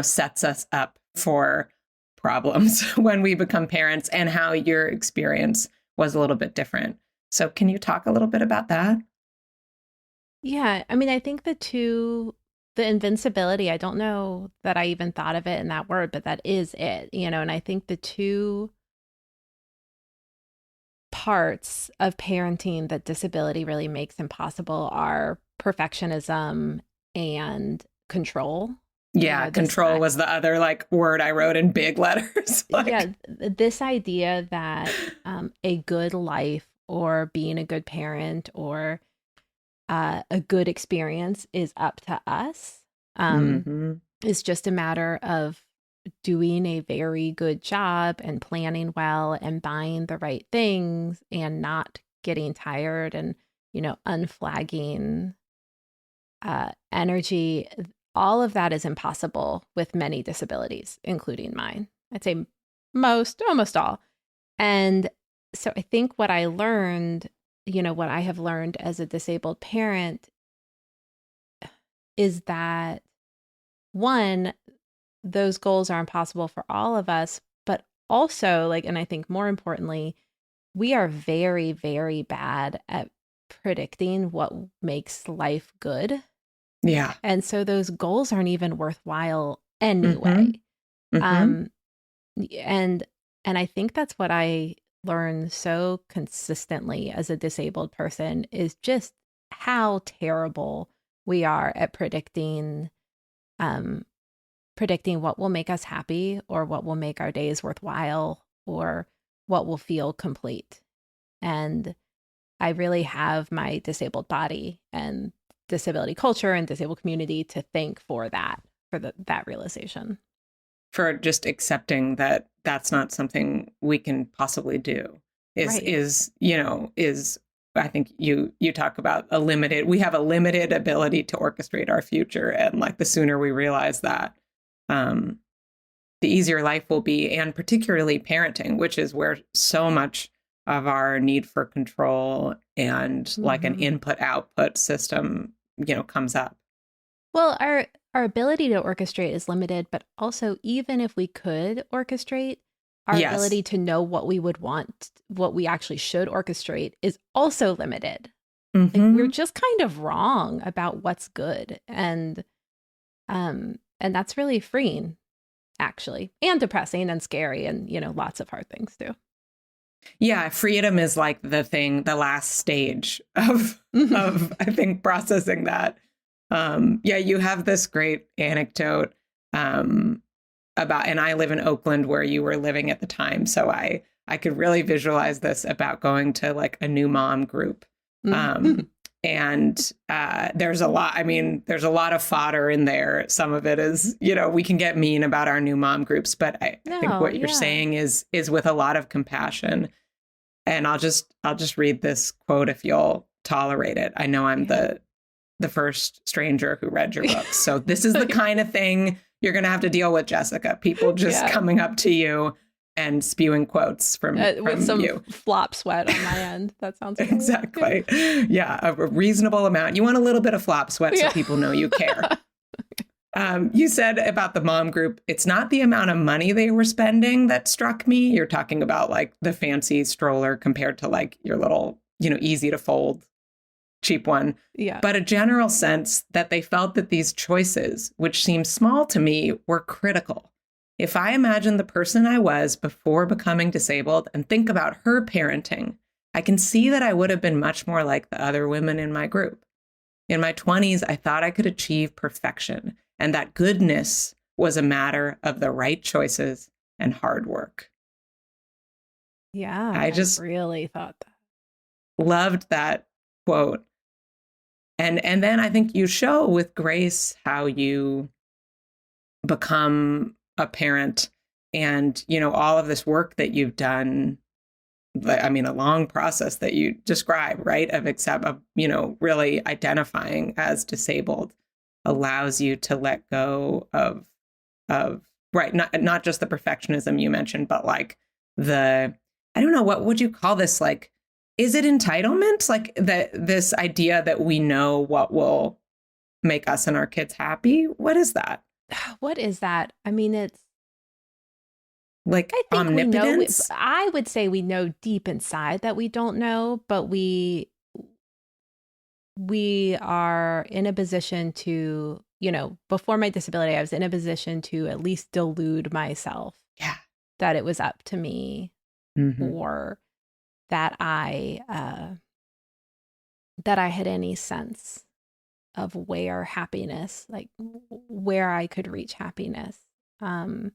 sets us up for problems when we become parents, and how your experience was a little bit different. So can you talk a little bit about that? Yeah, I mean, I think the invincibility, I don't know that I even thought of it in that word, but that is it, and I think the two parts of parenting that disability really makes impossible are perfectionism and control. Yeah, control was the other word I wrote in big letters. This idea that a good life or being a good parent or a good experience is up to us. It's just a matter of doing a very good job and planning well and buying the right things and not getting tired and, unflagging energy. All of that is impossible with many disabilities, including mine. I'd say almost all. And so I think what I learned, what I have learned as a disabled parent is that, one, those goals are impossible for all of us, but also, and I think more importantly, we are very, very bad at predicting what makes life good. Yeah. And so those goals aren't even worthwhile anyway. And I think that's what I learned so consistently as a disabled person, is just how terrible we are at predicting what will make us happy, or what will make our days worthwhile, or what will feel complete. And I really have my disabled body and disability culture and disabled community to thank for that realization. For just accepting that that's not something we can possibly do is I think you talk about we have a limited ability to orchestrate our future. And the sooner we realize that, the easier life will be. And particularly parenting, which is where so much of our need for control and an input-output system, comes up. Well, our ability to orchestrate is limited, but also, even if we could orchestrate, our ability to know what we would want, what we actually should orchestrate, is also limited. We're just kind of wrong about what's good. And that's really freeing, actually, and depressing and scary, and, lots of hard things too. Yeah, freedom is the last stage of I think processing that. You have this great anecdote about, and I live in Oakland where you were living at the time, so I could really visualize this, about going to a new mom group. And there's a lot of fodder in there. Some of it is, we can get mean about our new mom groups, but I think what you're saying is with a lot of compassion. And I'll just read this quote if you'll tolerate it. I know I'm the first stranger who read your book. So this is the kind of thing you're going to have to deal with, Jessica. People just coming up to you and spewing quotes from with some you. Flop sweat on my end. That sounds exactly. Yeah, a reasonable amount. You want a little bit of flop sweat so people know you care. You said about the mom group, it's not the amount of money they were spending that struck me. You're talking about the fancy stroller compared to your little, easy to fold, cheap one. Yeah. But a general sense that they felt that these choices, which seem small to me, were critical. If I imagine the person I was before becoming disabled and think about her parenting, I can see that I would have been much more like the other women in my group. In my 20s, I thought I could achieve perfection, and that goodness was a matter of the right choices and hard work. Yeah, I just really thought that. Loved that quote. And then I think you show with grace how you become a parent, and, all of this work that you've done. A long process that you describe, right? Of really identifying as disabled allows you to let go of right. Not just the perfectionism you mentioned, but I don't know, what would you call this? Is it entitlement? This idea that we know what will make us and our kids happy? What is that? what is that? I mean, Like I think we know, omnipotence? I would say we know deep inside that we don't know, but we are in a position to, before my disability, I was in a position to at least delude myself Yeah. that it was up to me, Mm-hmm. or that I had any sense of where happiness, like where I could reach happiness. Um,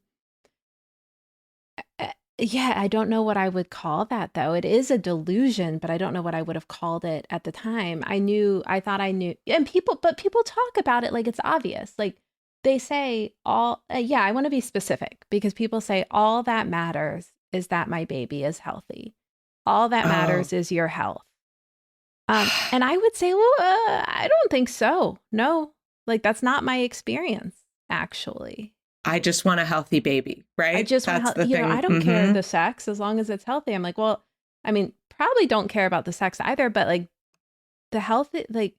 yeah, I don't know what I would call that though. It is a delusion, but I don't know what I would have called it at the time. I thought I knew, and people talk about it like it's obvious. Like they say yeah, I want to be specific because people say all that matters is that my baby is healthy. All that Oh. matters is your health. And I would say, well, I don't think so. No, like that's not my experience, actually. I just want a healthy baby, I right? just want That's to, the I thing. don't care the sex as long as it's healthy. I'm like, well, I mean, probably don't care about the sex either, but like the health, like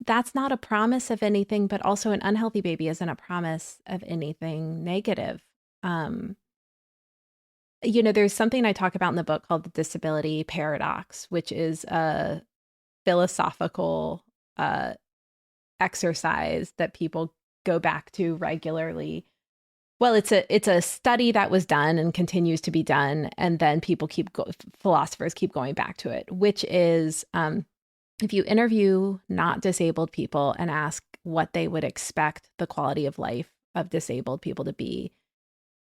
that's not a promise of anything, but also an unhealthy baby isn't a promise of anything negative. Um, there's something I talk about in the book called the disability paradox, which is a philosophical exercise that people go back to regularly. Well, it's a study that was done and continues to be done, and then philosophers keep going back to it, which is if you interview not disabled people and ask what they would expect the quality of life of disabled people to be,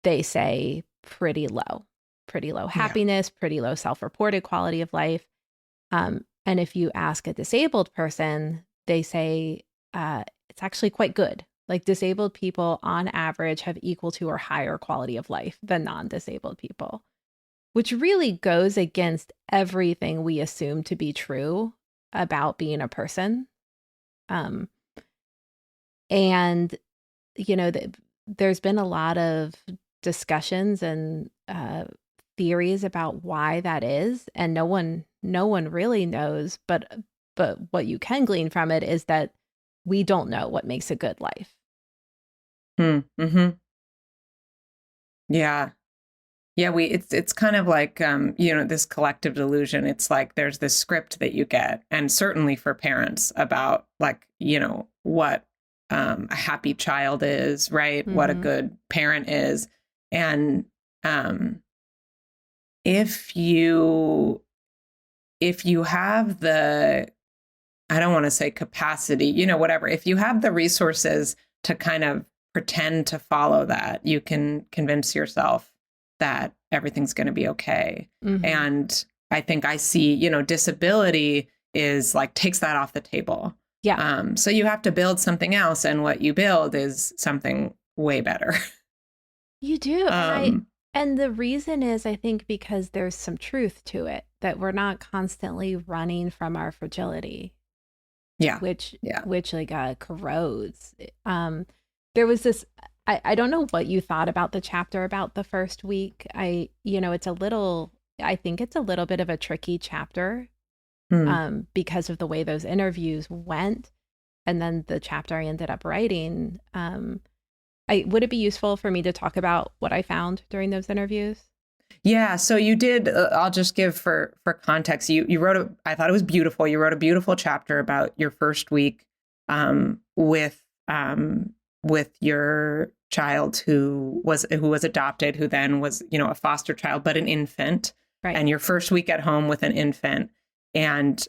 they say pretty low Yeah. happiness, pretty low self-reported quality of life. And if you ask a disabled person, they say it's actually quite good. Like disabled people on average have equal to or higher quality of life than non-disabled people, which really goes against everything we assume to be true about being a person. Um, and, there's been a lot of discussions and theories about why that is, and no one really knows, but what you can glean from it is that we don't know what makes a good life. Mm-hmm. Yeah. Yeah, it's kind of like this collective delusion. It's like there's this script that you get, and certainly for parents about like, what a happy child is, right? Mm-hmm. What a good parent is. And if you have the, I don't want to say capacity, whatever, if you have the resources to kind of pretend to follow that, you can convince yourself that everything's going to be okay. Mm-hmm. And I think I see, disability is like takes that off the table. Yeah. So you have to build something else, and what you build is something way better. You do. And the reason is, I think, because there's some truth to it, that we're not constantly running from our fragility. Yeah. Which like corrodes. There was this, I don't know what you thought about the chapter about the first week. I think it's a little bit of a tricky chapter because of the way those interviews went. And then the chapter I ended up writing, would it be useful for me to talk about what I found during those interviews? Yeah. So you did, I'll just give for context, you wrote, I thought it was beautiful. You wrote a beautiful chapter about your first week with your child who was adopted, who then was, a foster child, but an infant. Right. And your first week at home with an infant. And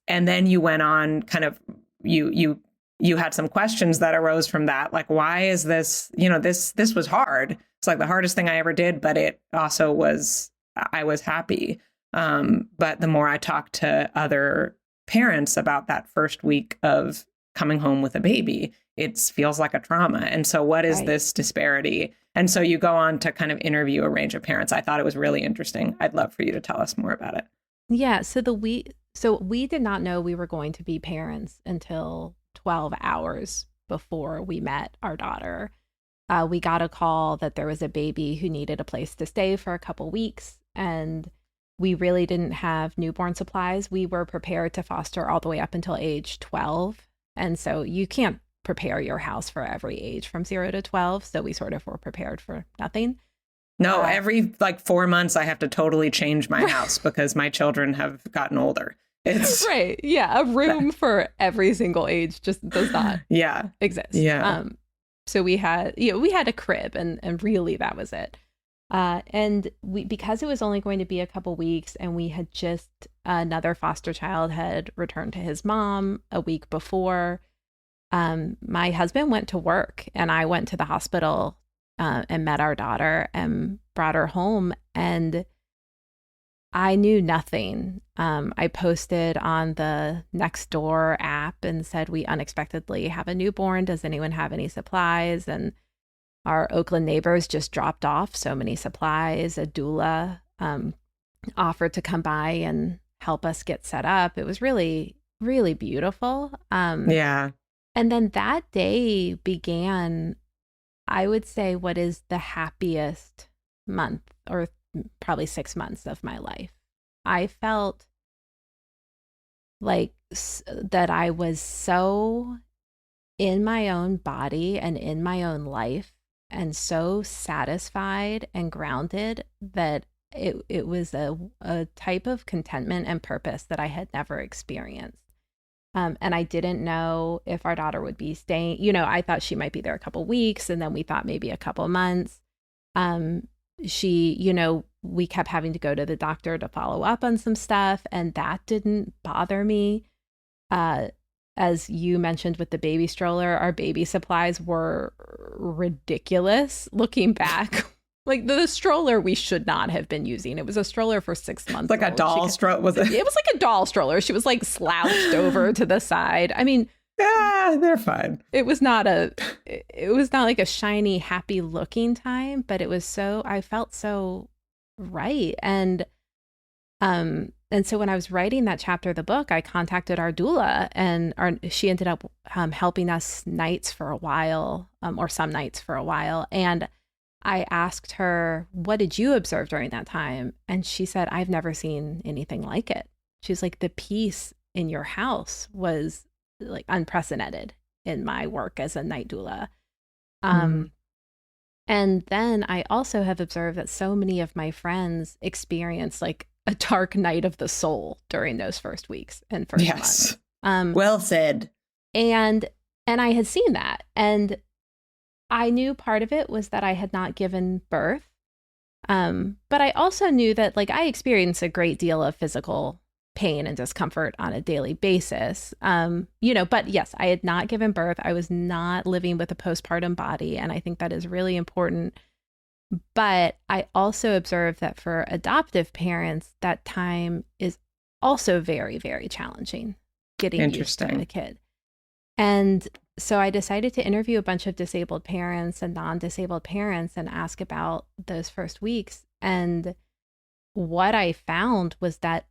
then you went on kind of, you had some questions that arose from that. Like, why is this, this was hard. It's like the hardest thing I ever did, but it also I was happy. But the more I talked to other parents about that first week of coming home with a baby, it feels like a trauma. And so what is this disparity? And so you go on to kind of interview a range of parents. I thought it was really interesting. I'd love for you to tell us more about it. Yeah. So we did not know we were going to be parents until 12 hours before we met our daughter. We got a call that there was a baby who needed a place to stay for a couple weeks, and we really didn't have newborn supplies. We were prepared to foster all the way up until age 12. And so you can't prepare your house for every age from 0 to 12. So we sort of were prepared for nothing. No, every like 4 months, I have to totally change my house because my children have gotten older. It's right. Yeah. A room for every single age just does not exist. Yeah. So we had a crib and really that was it. And because it was only going to be a couple weeks and we had just another foster child had returned to his mom a week before, my husband went to work and I went to the hospital and met our daughter and brought her home, and I knew nothing. I posted on the Nextdoor app and said, we unexpectedly have a newborn. Does anyone have any supplies? And our Oakland neighbors just dropped off so many supplies. A doula offered to come by and help us get set up. It was really, really beautiful. Yeah. And then that day began, I would say, what is the happiest month or probably 6 months of my life. I felt like that I was so in my own body and in my own life and so satisfied and grounded that it was a type of contentment and purpose that I had never experienced. And I didn't know if our daughter would be staying. I thought she might be there a couple weeks, and then we thought maybe a couple months. We kept having to go to the doctor to follow up on some stuff, and that didn't bother me. As you mentioned with the baby stroller, our baby supplies were ridiculous looking back. Like the stroller we should not have been using. It was a stroller for 6 months. Like a doll stroller, was it? It was like a doll stroller. She was like slouched over to the side. I mean, they're fine. It was not like a shiny, happy looking time, but I felt so right. And so when I was writing that chapter of the book, I contacted our doula, and she ended up helping us nights for a while, or some nights for a while. And I asked her, what did you observe during that time? And she said, I've never seen anything like it. She's like, the peace in your house was like unprecedented in my work as a night doula. And then I also have observed that so many of my friends experience like a dark night of the soul during those first weeks and first months. Well said. And I had seen that. And I knew part of it was that I had not given birth. But I also knew that like I experienced a great deal of physical pain and discomfort on a daily basis. But yes, I had not given birth. I was not living with a postpartum body. And I think that is really important. But I also observed that for adoptive parents, that time is also very, very challenging getting used to the kid. And so I decided to interview a bunch of disabled parents and non-disabled parents and ask about those first weeks. And what I found was that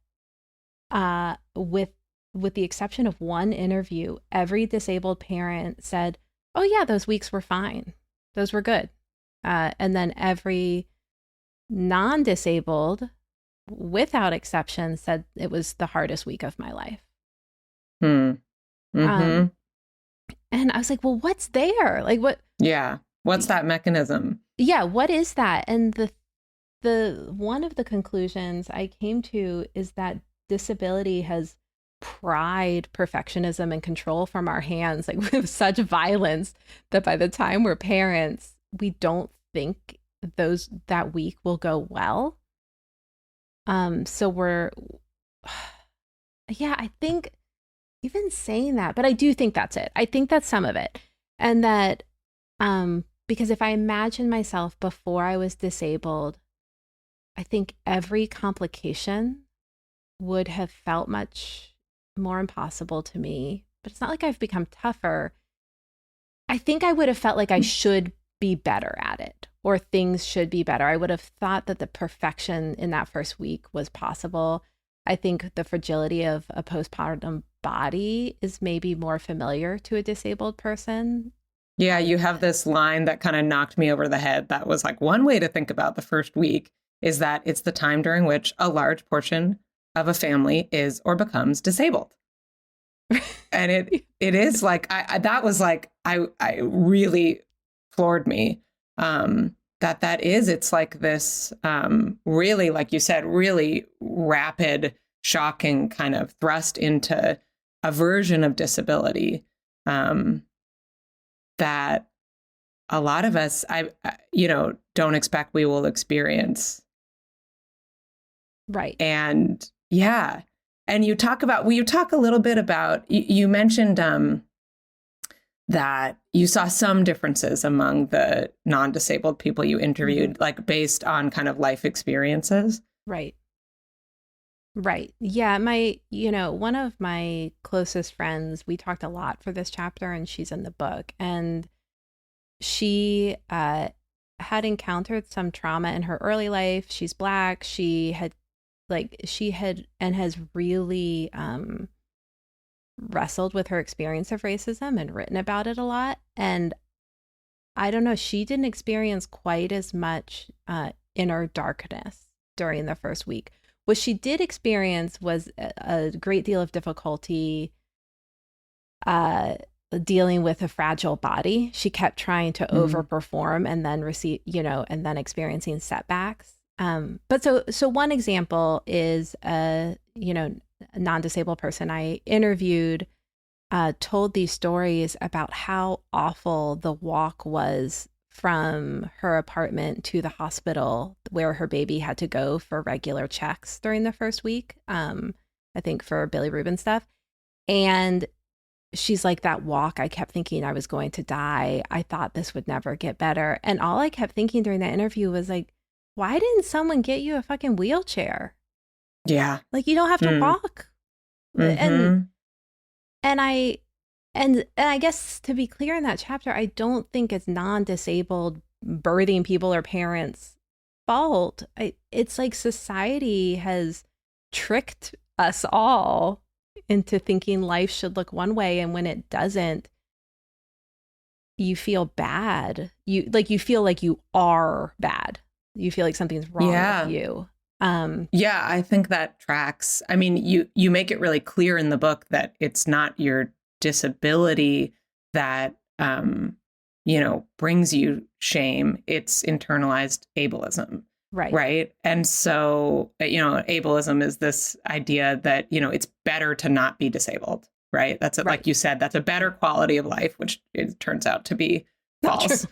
with the exception of one interview, every disabled parent said, oh yeah, those weeks were fine. Those were good. And then every non-disabled, without exception, said it was the hardest week of my life. And I was like, well, what's there? Like what? Yeah. What's that mechanism? Yeah. What is that? And the one of the conclusions I came to is that disability has pried perfectionism and control from our hands, like with such violence that by the time we're parents, we don't think that week will go well. So I think even saying that, but I do think that's it. I think that's some of it. And that, because if I imagine myself before I was disabled, I think every complication would have felt much more impossible to me. But it's not like I've become tougher. I think I would have felt like I should be better at it, or things should be better. I would have thought that the perfection in that first week was possible. I think the fragility of a postpartum body is maybe more familiar to a disabled person. Yeah, you have this line that kind of knocked me over the head. That was like one way to think about the first week is that it's the time during which a large portion of a family is or becomes disabled. And it is like, that was like, I really floored me. It's like this, really, like you said, really rapid, shocking kind of thrust into a version of disability, that a lot of us, don't expect we will experience. Right. And yeah. And you talk a little bit about, you mentioned, that you saw some differences among the non-disabled people you interviewed, like based on kind of life experiences. Right. Right. Yeah. One of my closest friends, we talked a lot for this chapter, and she's in the book. And she had encountered some trauma in her early life. She's Black. She had and has really wrestled with her experience of racism and written about it a lot. And I don't know, she didn't experience quite as much inner darkness during the first week. What she did experience was a great deal of difficulty dealing with a fragile body. She kept trying to overperform and then and then experiencing setbacks. But so one example is a non-disabled person I interviewed told these stories about how awful the walk was from her apartment to the hospital where her baby had to go for regular checks during the first week, I think for bilirubin stuff. And she's like, that walk, I kept thinking I was going to die. I thought this would never get better. And all I kept thinking during that interview was like, why didn't someone get you a fucking wheelchair? Yeah. Like, you don't have to walk. And I guess, to be clear in that chapter, I don't think it's non-disabled birthing people or parents' fault. It's like society has tricked us all into thinking life should look one way, and when it doesn't, you feel bad. You feel like you are bad. You feel like something's wrong with you. Yeah, I think that tracks. I mean, you make it really clear in the book that it's not your disability that, brings you shame. It's internalized ableism. Right. Right. And so, ableism is this idea that, it's better to not be disabled. Right. That's it. Right. Like you said, that's a better quality of life, which it turns out to be false.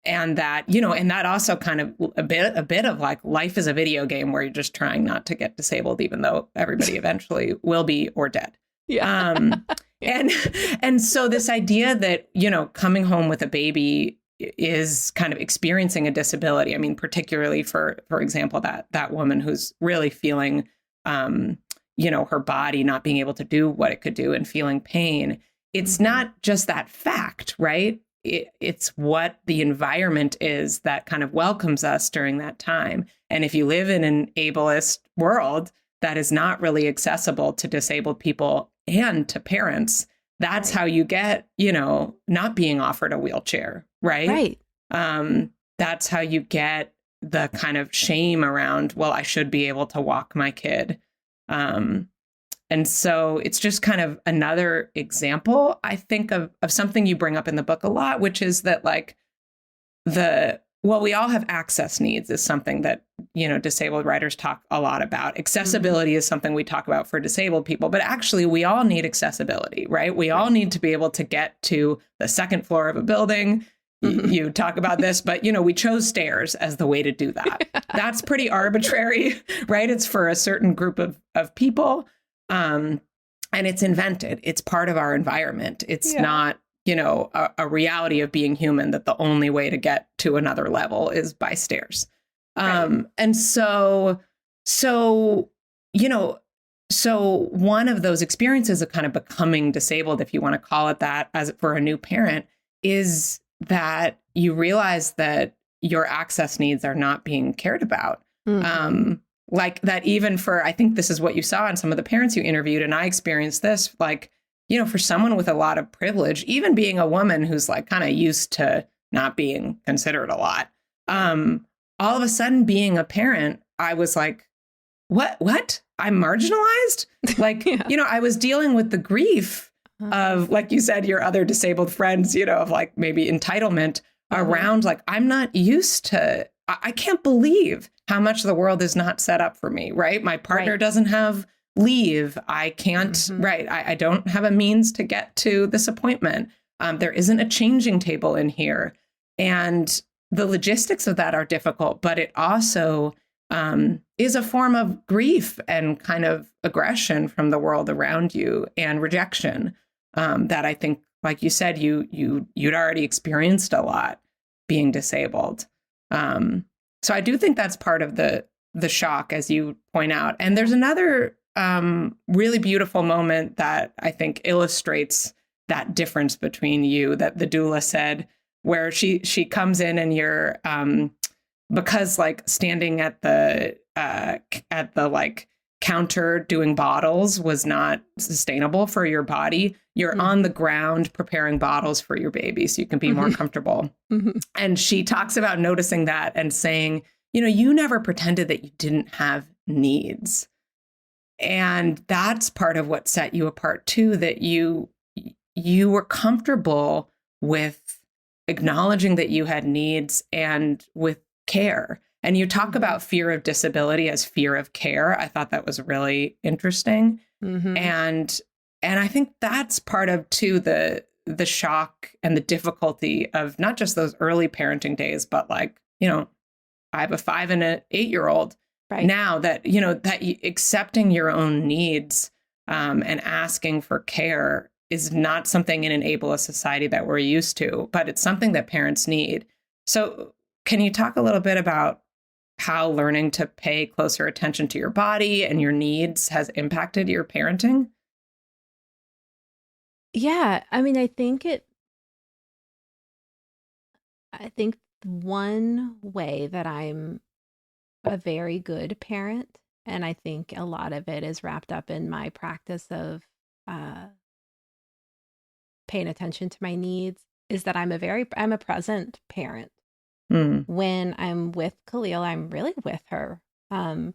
And that, and that also kind of a bit of like life is a video game where you're just trying not to get disabled, even though everybody eventually will be or dead. Yeah. And so this idea that, coming home with a baby is kind of experiencing a disability. I mean, particularly for example, that woman who's really feeling, her body not being able to do what it could do and feeling pain. It's not just that fact, right? It's what the environment is that kind of welcomes us during that time. And if you live in an ableist world that is not really accessible to disabled people and to parents, that's how you get, not being offered a wheelchair, right? Right. That's how you get the kind of shame around, well, I should be able to walk my kid. And so it's just kind of another example, I think, of something you bring up in the book a lot, which is that like we all have access needs is something that, disabled writers talk a lot about. Accessibility is something we talk about for disabled people, but actually we all need accessibility, right? We all need to be able to get to the second floor of a building. You talk about this, but, we chose stairs as the way to do that. That's pretty arbitrary, right? It's for a certain group of people. And it's invented. It's part of our environment. It's not, a reality of being human that the only way to get to another level is by stairs. And so one of those experiences of kind of becoming disabled, if you want to call it that, as for a new parent, is that you realize that your access needs are not being cared about. Like that, even for, I think this is what you saw in some of the parents you interviewed, and I experienced this, like, for someone with a lot of privilege, even being a woman who's like kind of used to not being considered a lot, all of a sudden being a parent, I was like, what? I'm marginalized. Like, Yeah. I was dealing with the grief of, like you said, your other disabled friends, of like maybe entitlement around like, I'm not used to, I can't believe how much the world is not set up for me, right? My partner doesn't have leave. I can't, I don't have a means to get to this appointment. There isn't a changing table in here. And the logistics of that are difficult, but it also is a form of grief and kind of aggression from the world around you and rejection that I think, like you said, you'd already experienced a lot being disabled. So I do think that's part of the shock, as you point out. And there's another really beautiful moment that I think illustrates that difference between you, that the doula said, where she comes in and you're because like standing at the like counter doing bottles was not sustainable for your body. You're on the ground preparing bottles for your baby so you can be more comfortable. And she talks about noticing that and saying, you never pretended that you didn't have needs. And that's part of what set you apart too, that you were comfortable with acknowledging that you had needs and with care. And you talk about fear of disability as fear of care. I thought that was really interesting. And I think that's part of too the shock and the difficulty of not just those early parenting days, but like, I have a 5 and an 8-year-old now that, accepting your own needs and asking for care is not something in an ableist society that we're used to, but it's something that parents need. So can you talk a little bit about how learning to pay closer attention to your body and your needs has impacted your parenting? Yeah. I mean, I think one way that I'm a very good parent, and I think a lot of it is wrapped up in my practice of paying attention to my needs, is that I'm a present parent. When I'm with Khalil, I'm really with her. I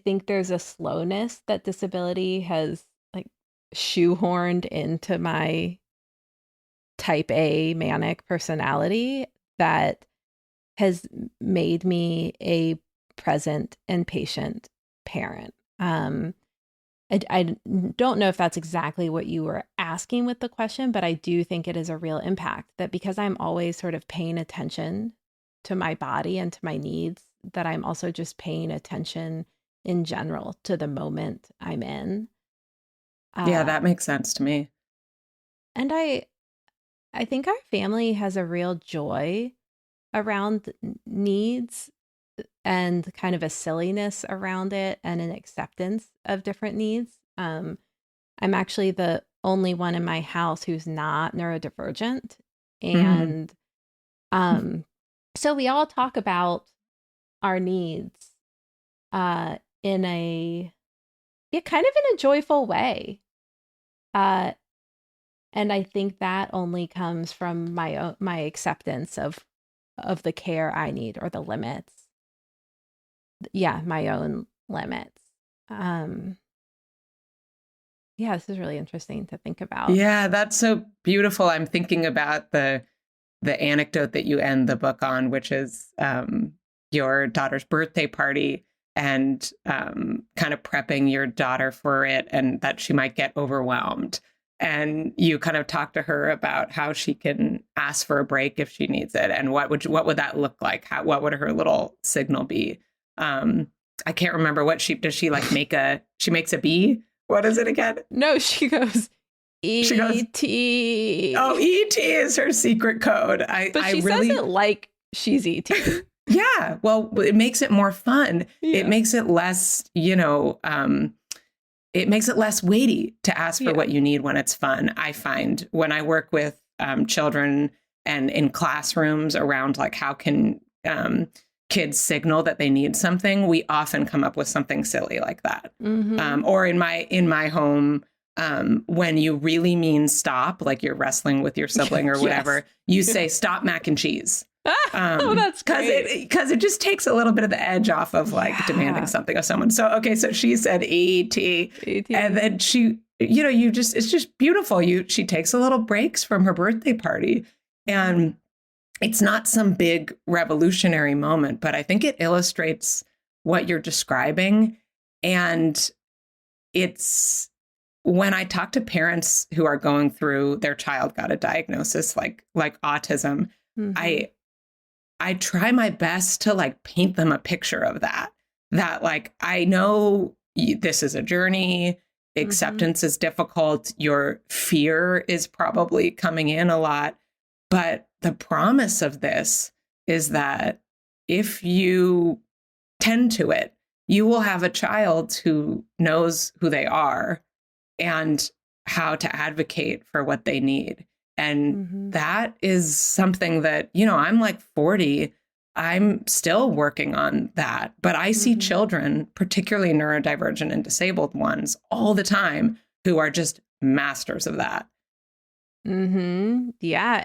think there's a slowness that disability has like shoehorned into my type A manic personality that has made me a present and patient parent. I don't know if that's exactly what you were asking with the question, but I do think it is a real impact that because I'm always sort of paying attention to my body and to my needs, that I'm also just paying attention in general to the moment I'm in. Yeah, that makes sense to me. And I think our family has a real joy around needs and kind of a silliness around it and an acceptance of different needs. I'm actually the only one in my house who's not neurodivergent. And so we all talk about our needs in a kind of in a joyful way. And I think that only comes from my acceptance of the care I need or the limits. Yeah, my own limits. Yeah, this is really interesting to think about. Yeah, that's so beautiful. I'm thinking about the anecdote that you end the book on, which is your daughter's birthday party and kind of prepping your daughter for it and that she might get overwhelmed. And you kind of talk to her about how she can ask for a break if she needs it. And what would that look like? What would her little signal be? I can't remember does she like she makes a B? What is it again? No, she goes, E.T. Oh, E.T. is her secret code. But she says it like she's E.T. Yeah. Well, it makes it more fun. Yeah. It makes it less, it makes it less weighty to ask for what you need when it's fun. I find when I work with children and in classrooms around like how can kids signal that they need something, we often come up with something silly like that. Or in my home, when you really mean stop, like you're wrestling with your sibling or whatever, you say stop mac and cheese. Oh, that's great. Because it just takes a little bit of the edge off of like demanding something of someone. So, okay, so she said E.T. And then she, it's just beautiful. She takes a little breaks from her birthday party. And it's not some big revolutionary moment, but I think it illustrates what you're describing. And it's when I talk to parents who are going through their child got a diagnosis like autism, I try my best to like paint them a picture of that like, I know this is a journey. Acceptance is difficult. Your fear is probably coming in a lot. But the promise of this is that if you tend to it, you will have a child who knows who they are and how to advocate for what they need. And that is something that, I'm like 40. I'm still working on that. But I see children, particularly neurodivergent and disabled ones, all the time who are just masters of that. Yeah.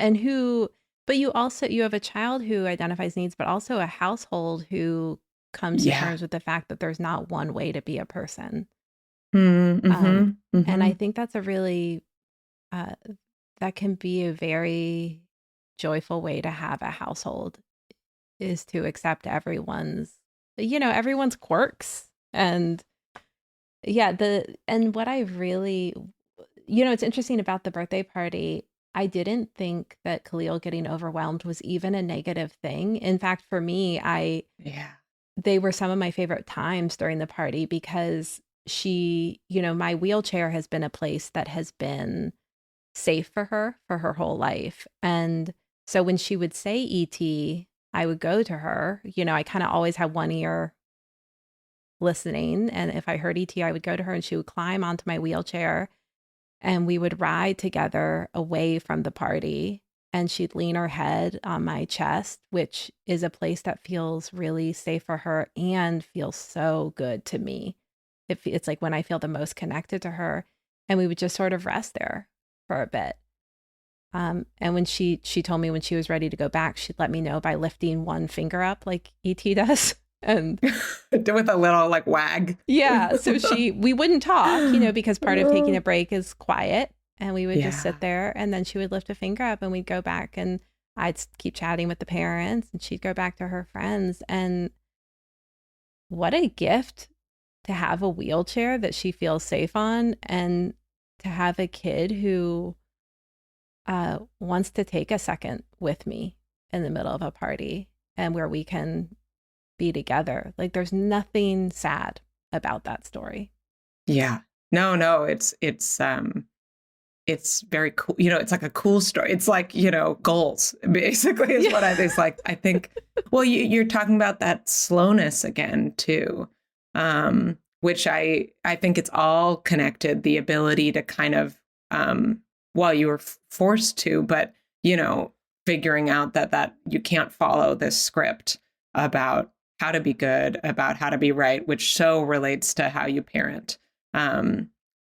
But you have a child who identifies needs, but also a household who comes to terms with the fact that there's not one way to be a person. And I think that's a really, that can be a very joyful way to have a household, is to accept everyone's quirks. And and what I really, it's interesting about the birthday party. I didn't think that Khalil getting overwhelmed was even a negative thing. In fact, for me, they were some of my favorite times during the party because my wheelchair has been a place that has been safe for her whole life. And so when she would say ET, I would go to her. I kind of always had one ear listening. And if I heard ET, I would go to her and she would climb onto my wheelchair and we would ride together away from the party. And she'd lean her head on my chest, which is a place that feels really safe for her and feels so good to me. It's like when I feel the most connected to her. And we would just sort of rest there for a bit. And when she told me when she was ready to go back, she'd let me know by lifting one finger up like ET does. And with a little like wag. Yeah. So we wouldn't talk, because part of taking a break is quiet. And we would just sit there and then she would lift a finger up and we'd go back and I'd keep chatting with the parents and she'd go back to her friends. And what a gift to have a wheelchair that she feels safe on and to have a kid who wants to take a second with me in the middle of a party and where we can be together. Like there's nothing sad about that story. Yeah. No, it's very cool. It's like a cool story. It's like, goals basically is what I think, well, you're talking about that slowness again too. Which I think it's all connected, the ability to kind of, well, you were forced to, but, figuring out that you can't follow this script about how to be good, about how to be right, which so relates to how you parent.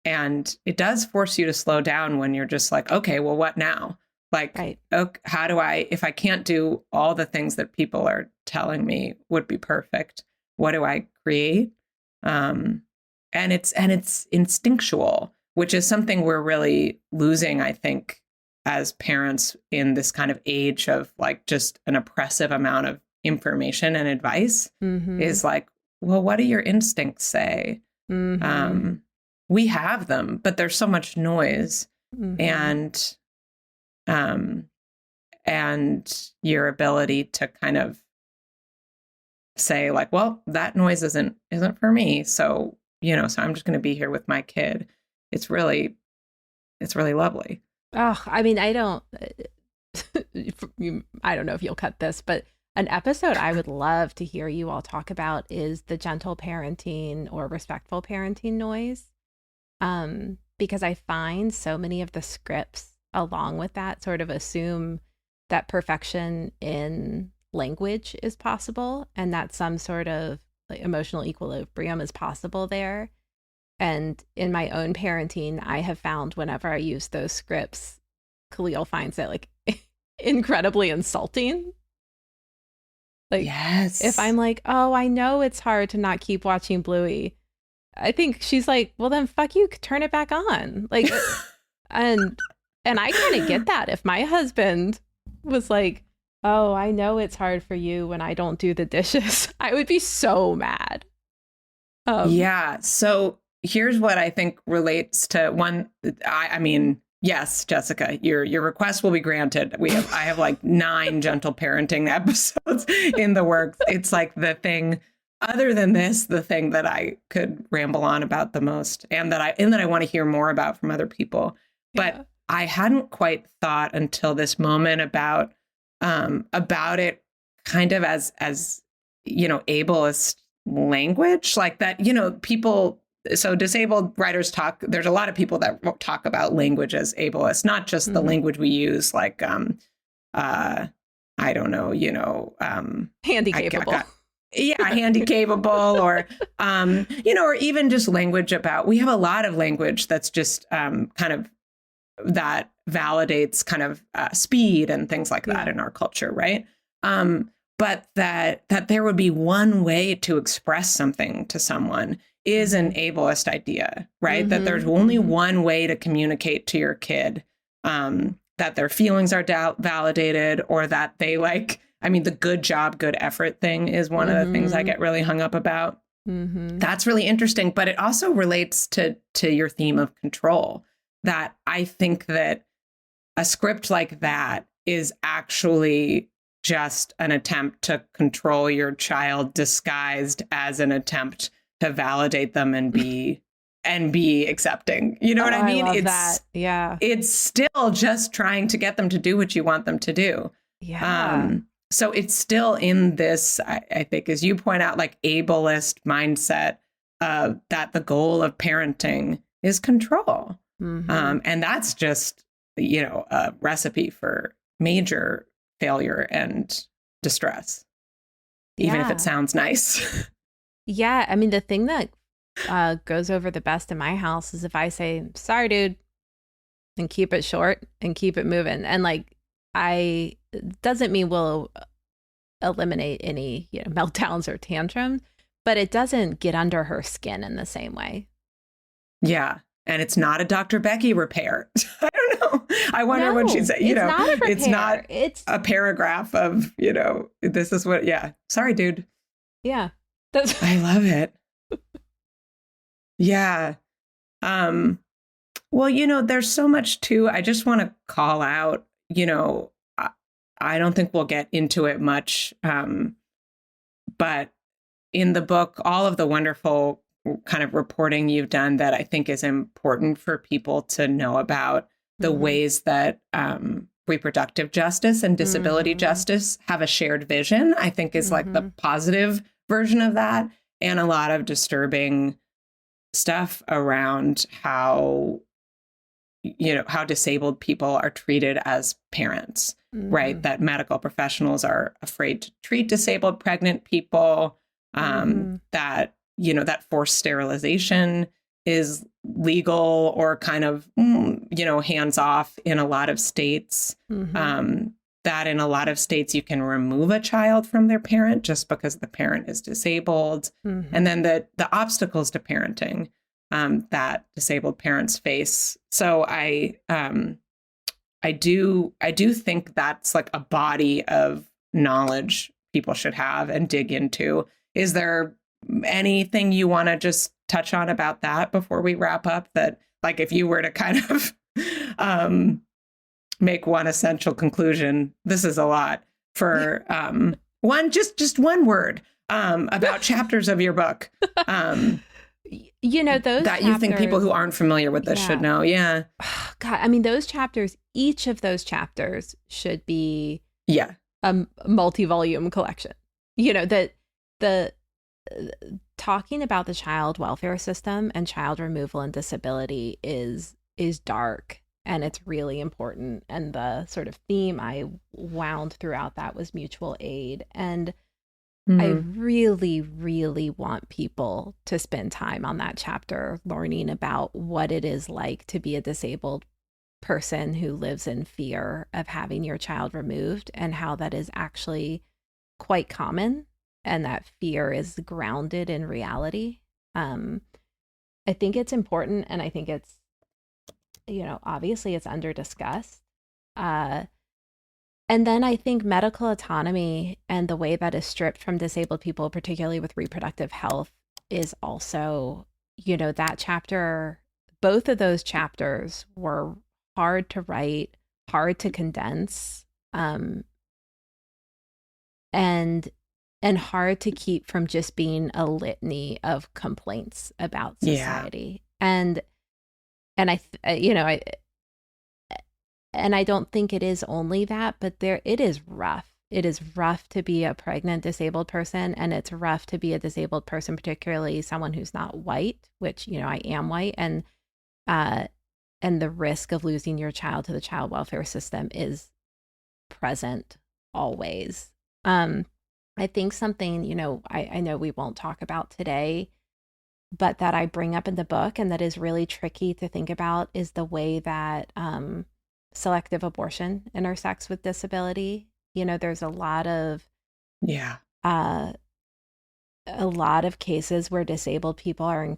And it does force you to slow down when you're just like, okay, well, what now? Like, right. Okay, how do if I can't do all the things that people are telling me would be perfect, what do I create? And it's instinctual, which is something we're really losing, I think, as parents in this kind of age of like just an oppressive amount of information and advice is like, well, what do your instincts say? We have them, but there's so much noise and your ability to kind of say like, well, that noise isn't for me. So, so I'm just going to be here with my kid. It's really lovely. Oh, I mean, I don't know if you'll cut this, but an episode I would love to hear you all talk about is the gentle parenting or respectful parenting noise. Because I find so many of the scripts along with that sort of assume that perfection in language is possible and that some sort of like emotional equilibrium is possible there. And in my own parenting, I have found whenever I use those scripts, Khalil finds it like incredibly insulting. Like, if Yes. I'm like, oh, I know it's hard to not keep watching Bluey, I think she's like, well, then fuck you, turn it back on. Like, and I kind of get that. If my husband was like, oh, I know it's hard for you when I don't do the dishes, I would be so mad. Yeah. So here's what I think relates to one. I mean, yes, Jessica, your request will be granted. I have like 9 gentle parenting episodes in the works. It's like the thing, other than this, the thing that I could ramble on about the most, and that I want to hear more about from other people. But Yeah. I hadn't quite thought until this moment about it kind of as ableist language, like that, people. So disabled writers talk, there's a lot of people that talk about language as ableist, not just the language we use, like, I don't know, Handy capable. Handy capable, or, or even just language about, we have a lot of language that's just kind of, that validates kind of speed and things like that in our culture, right? But that there would be one way to express something to someone is an ableist idea, right? That there's only one way to communicate to your kid, that their feelings are validated, or that they the good job, good effort thing is one of the things I get really hung up about. That's really interesting, but it also relates to your theme of control, that I think that a script like that is actually just an attempt to control your child disguised as an attempt to validate them and be accepting. You know what I mean? I love that. Yeah. It's still just trying to get them to do what you want them to do. Yeah. So it's still in this, I think, as you point out, like ableist mindset, that the goal of parenting is control. And that's just, a recipe for major failure and distress, even if it sounds nice. Yeah. I mean, the thing that goes over the best in my house is if I say, sorry, dude, and keep it short and keep it moving. And doesn't mean we'll eliminate any meltdowns or tantrums, but it doesn't get under her skin in the same way. Yeah. And it's not a Dr. Becky repair. I don't know. I wonder when she's, it's not a paragraph of, this is what, sorry, dude. Yeah. I love it. Yeah. Well, there's so much too. I just want to call out, I don't think we'll get into it much. But in the book, all of the wonderful kind of reporting you've done that I think is important for people to know about the ways that reproductive justice and disability justice have a shared vision, I think is like the positive version of that. And a lot of disturbing stuff around how disabled people are treated as parents, right? That medical professionals are afraid to treat disabled pregnant people, that forced sterilization is legal or kind of, hands off in a lot of states. That in a lot of states you can remove a child from their parent just because the parent is disabled. And then the obstacles to parenting that disabled parents face. So I do think that's like a body of knowledge people should have and dig into. Is there anything you want to just touch on about that before we wrap up? That, like, if you were to kind of make one essential conclusion, this is a lot for just one word about chapters of your book. Those that chapters, you think people who aren't familiar with this should know. Yeah. God, I mean, those chapters, each of those chapters should be a multi-volume collection. That the talking about the child welfare system and child removal and disability is dark, and it's really important. And the sort of theme I wound throughout that was mutual aid. And I really, really want people to spend time on that chapter learning about what it is like to be a disabled person who lives in fear of having your child removed, and how that is actually quite common, and that fear is grounded in reality. I think it's important, and I think it's, obviously it's under discussed. Uh, and then I think medical autonomy and the way that is stripped from disabled people, particularly with reproductive health, is also, that chapter, both of those chapters were hard to write, hard to condense, and hard to keep from just being a litany of complaints about society. Yeah. And I don't think it is only that, but it is rough. It is rough to be a pregnant disabled person, and it's rough to be a disabled person, particularly someone who's not white, which, I am white, and the risk of losing your child to the child welfare system is present always. I think something, I know we won't talk about today, but that I bring up in the book and that is really tricky to think about is the way that selective abortion intersects with disability. There's a lot of cases where disabled people are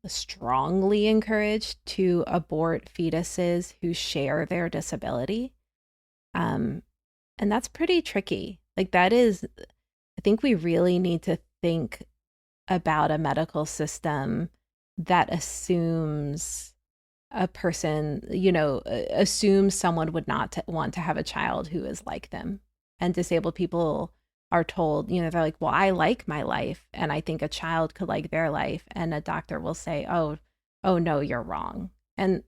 strongly encouraged to abort fetuses who share their disability. And that's pretty tricky. I think we really need to think about a medical system that assumes a person, assumes someone would not want to have a child who is like them. And disabled people are told, they're like, well, I like my life, and I think a child could like their life. And a doctor will say, oh no, you're wrong. And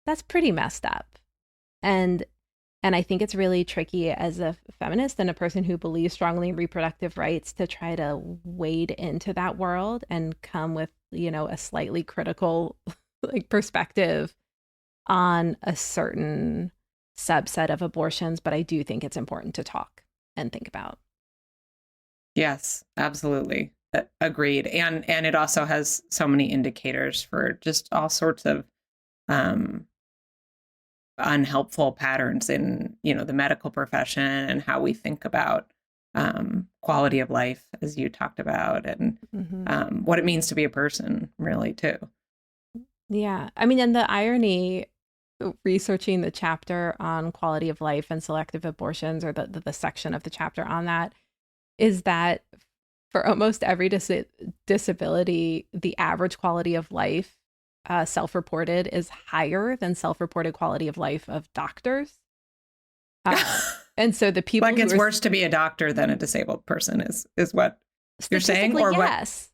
that's pretty messed up. And I think it's really tricky as a feminist and a person who believes strongly in reproductive rights to try to wade into that world and come with, a slightly critical perspective on a certain subset of abortions. But I do think it's important to talk and think about. Yes, absolutely. Agreed. And it also has so many indicators for just all sorts of unhelpful patterns in, the medical profession and how we think about quality of life, as you talked about, and what it means to be a person, really, too. Yeah. I mean, and the irony, researching the chapter on quality of life and selective abortions, or the section of the chapter on that, is that for almost every disability, the average quality of life self-reported is higher than self-reported quality of life of doctors. And so the people it's worse to be a doctor than a disabled person is what you're saying, or yes.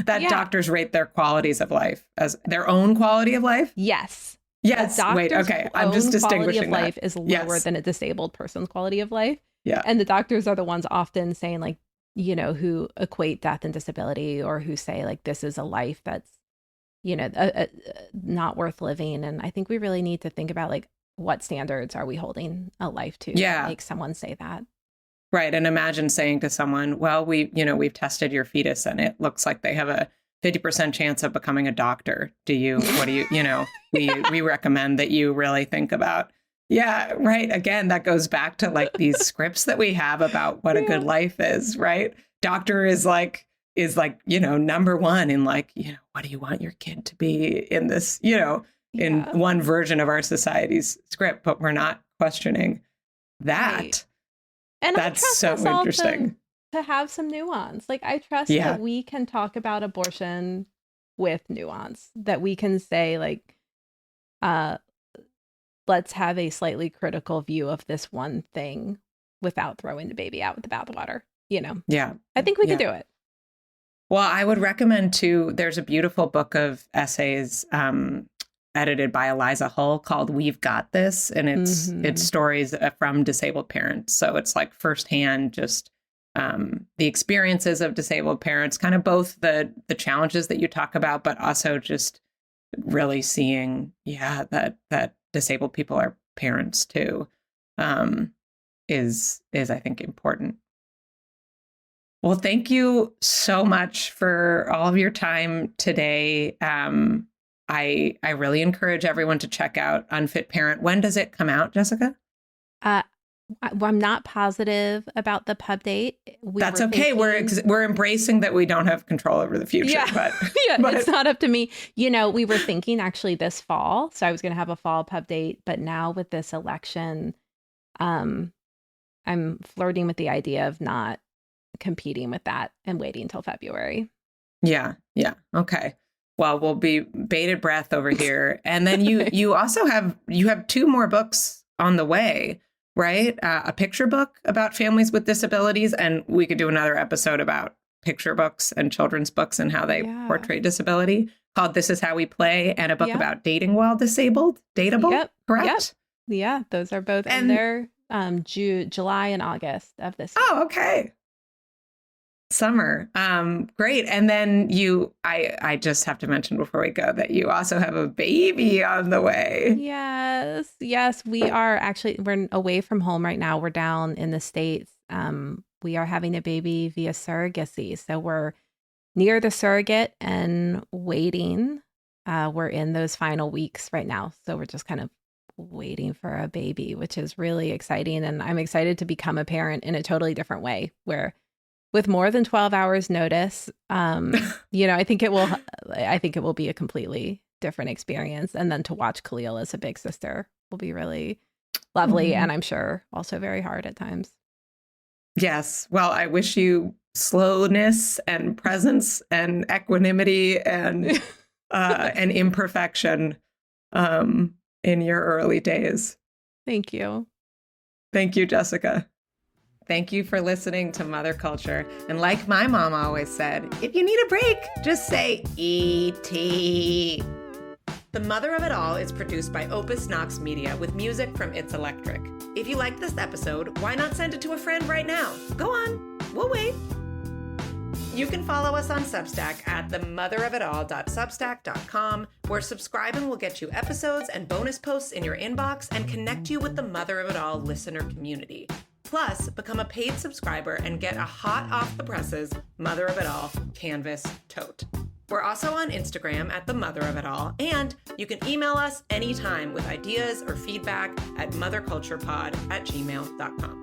Doctors rate their qualities of life as their own quality of life. Yes. Wait. Okay. I'm just distinguishing quality of life is lower than a disabled person's quality of life. Yeah. And the doctors are the ones often saying who equate death and disability, or who say this is a life that's, not worth living. And I think we really need to think about what standards are we holding a life to? Yeah. Make someone say that. Right. And imagine saying to someone, well, we've tested your fetus and it looks like they have a 50% chance of becoming a doctor. We recommend that you really think about. Yeah. Right. Again, that goes back to these scripts that we have about what a good life is. Right. Doctor is number one in what do you want your kid to be in this, in one version of our society's script, but we're not questioning that. Right. And that's so interesting to have some nuance. I trust that we can talk about abortion with nuance, that we can say let's have a slightly critical view of this one thing without throwing the baby out with the bathwater. Yeah. I think we can do it. Well, I would recommend too, there's a beautiful book of essays edited by Eliza Hull called We've Got This. And it's stories from disabled parents. So it's firsthand, just the experiences of disabled parents, kind of both the challenges that you talk about, but also just really seeing, that disabled people are parents too, is I think important. Well, thank you so much for all of your time today. I really encourage everyone to check out Unfit Parent. When does it come out, Jessica? I'm not positive about the pub date. That's okay. We're embracing that we don't have control over the future. Yeah, but, yeah, but it's not up to me. We were thinking actually this fall, so I was going to have a fall pub date. But now with this election, I'm flirting with the idea of not competing with that and waiting until February. Yeah. Okay. Well, we'll be bated breath over here. And then you also have 2 more books on the way, right? A picture book about families with disabilities. And we could do another episode about picture books and children's books and how they portray disability, called This Is How We Play, and a book about dating while disabled. Dateable, correct? Yep. Yeah, those are both in there. July and August of this year. Oh, okay. Summer. Great. And then I just have to mention before we go that you also have a baby on the way. Yes. We're away from home right now. We're down in the States. We are having a baby via surrogacy. So we're near the surrogate and waiting. We're in those final weeks right now. So we're just kind of waiting for a baby, which is really exciting. And I'm excited to become a parent in a totally different way, where with more than 12 hours notice, I think it will be a completely different experience. And then to watch Khalil as a big sister will be really lovely. And I'm sure also very hard at times. Yes. Well, I wish you slowness and presence and equanimity and imperfection in your early days. Thank you. Thank you, Jessica. Thank you for listening to Mother Culture. And like my mom always said, if you need a break, just say E.T. The Mother of It All is produced by Opus Knox Media with music from It's Electric. If you liked this episode, why not send it to a friend right now? Go on, we'll wait. You can follow us on Substack at themotherofitall.substack.com, where subscribing will get you episodes and bonus posts in your inbox and connect you with the Mother of It All listener community. Plus, become a paid subscriber and get a hot off the presses Mother of It All canvas tote. We're also on Instagram at The Mother of It All, and you can email us anytime with ideas or feedback at motherculturepod@gmail.com.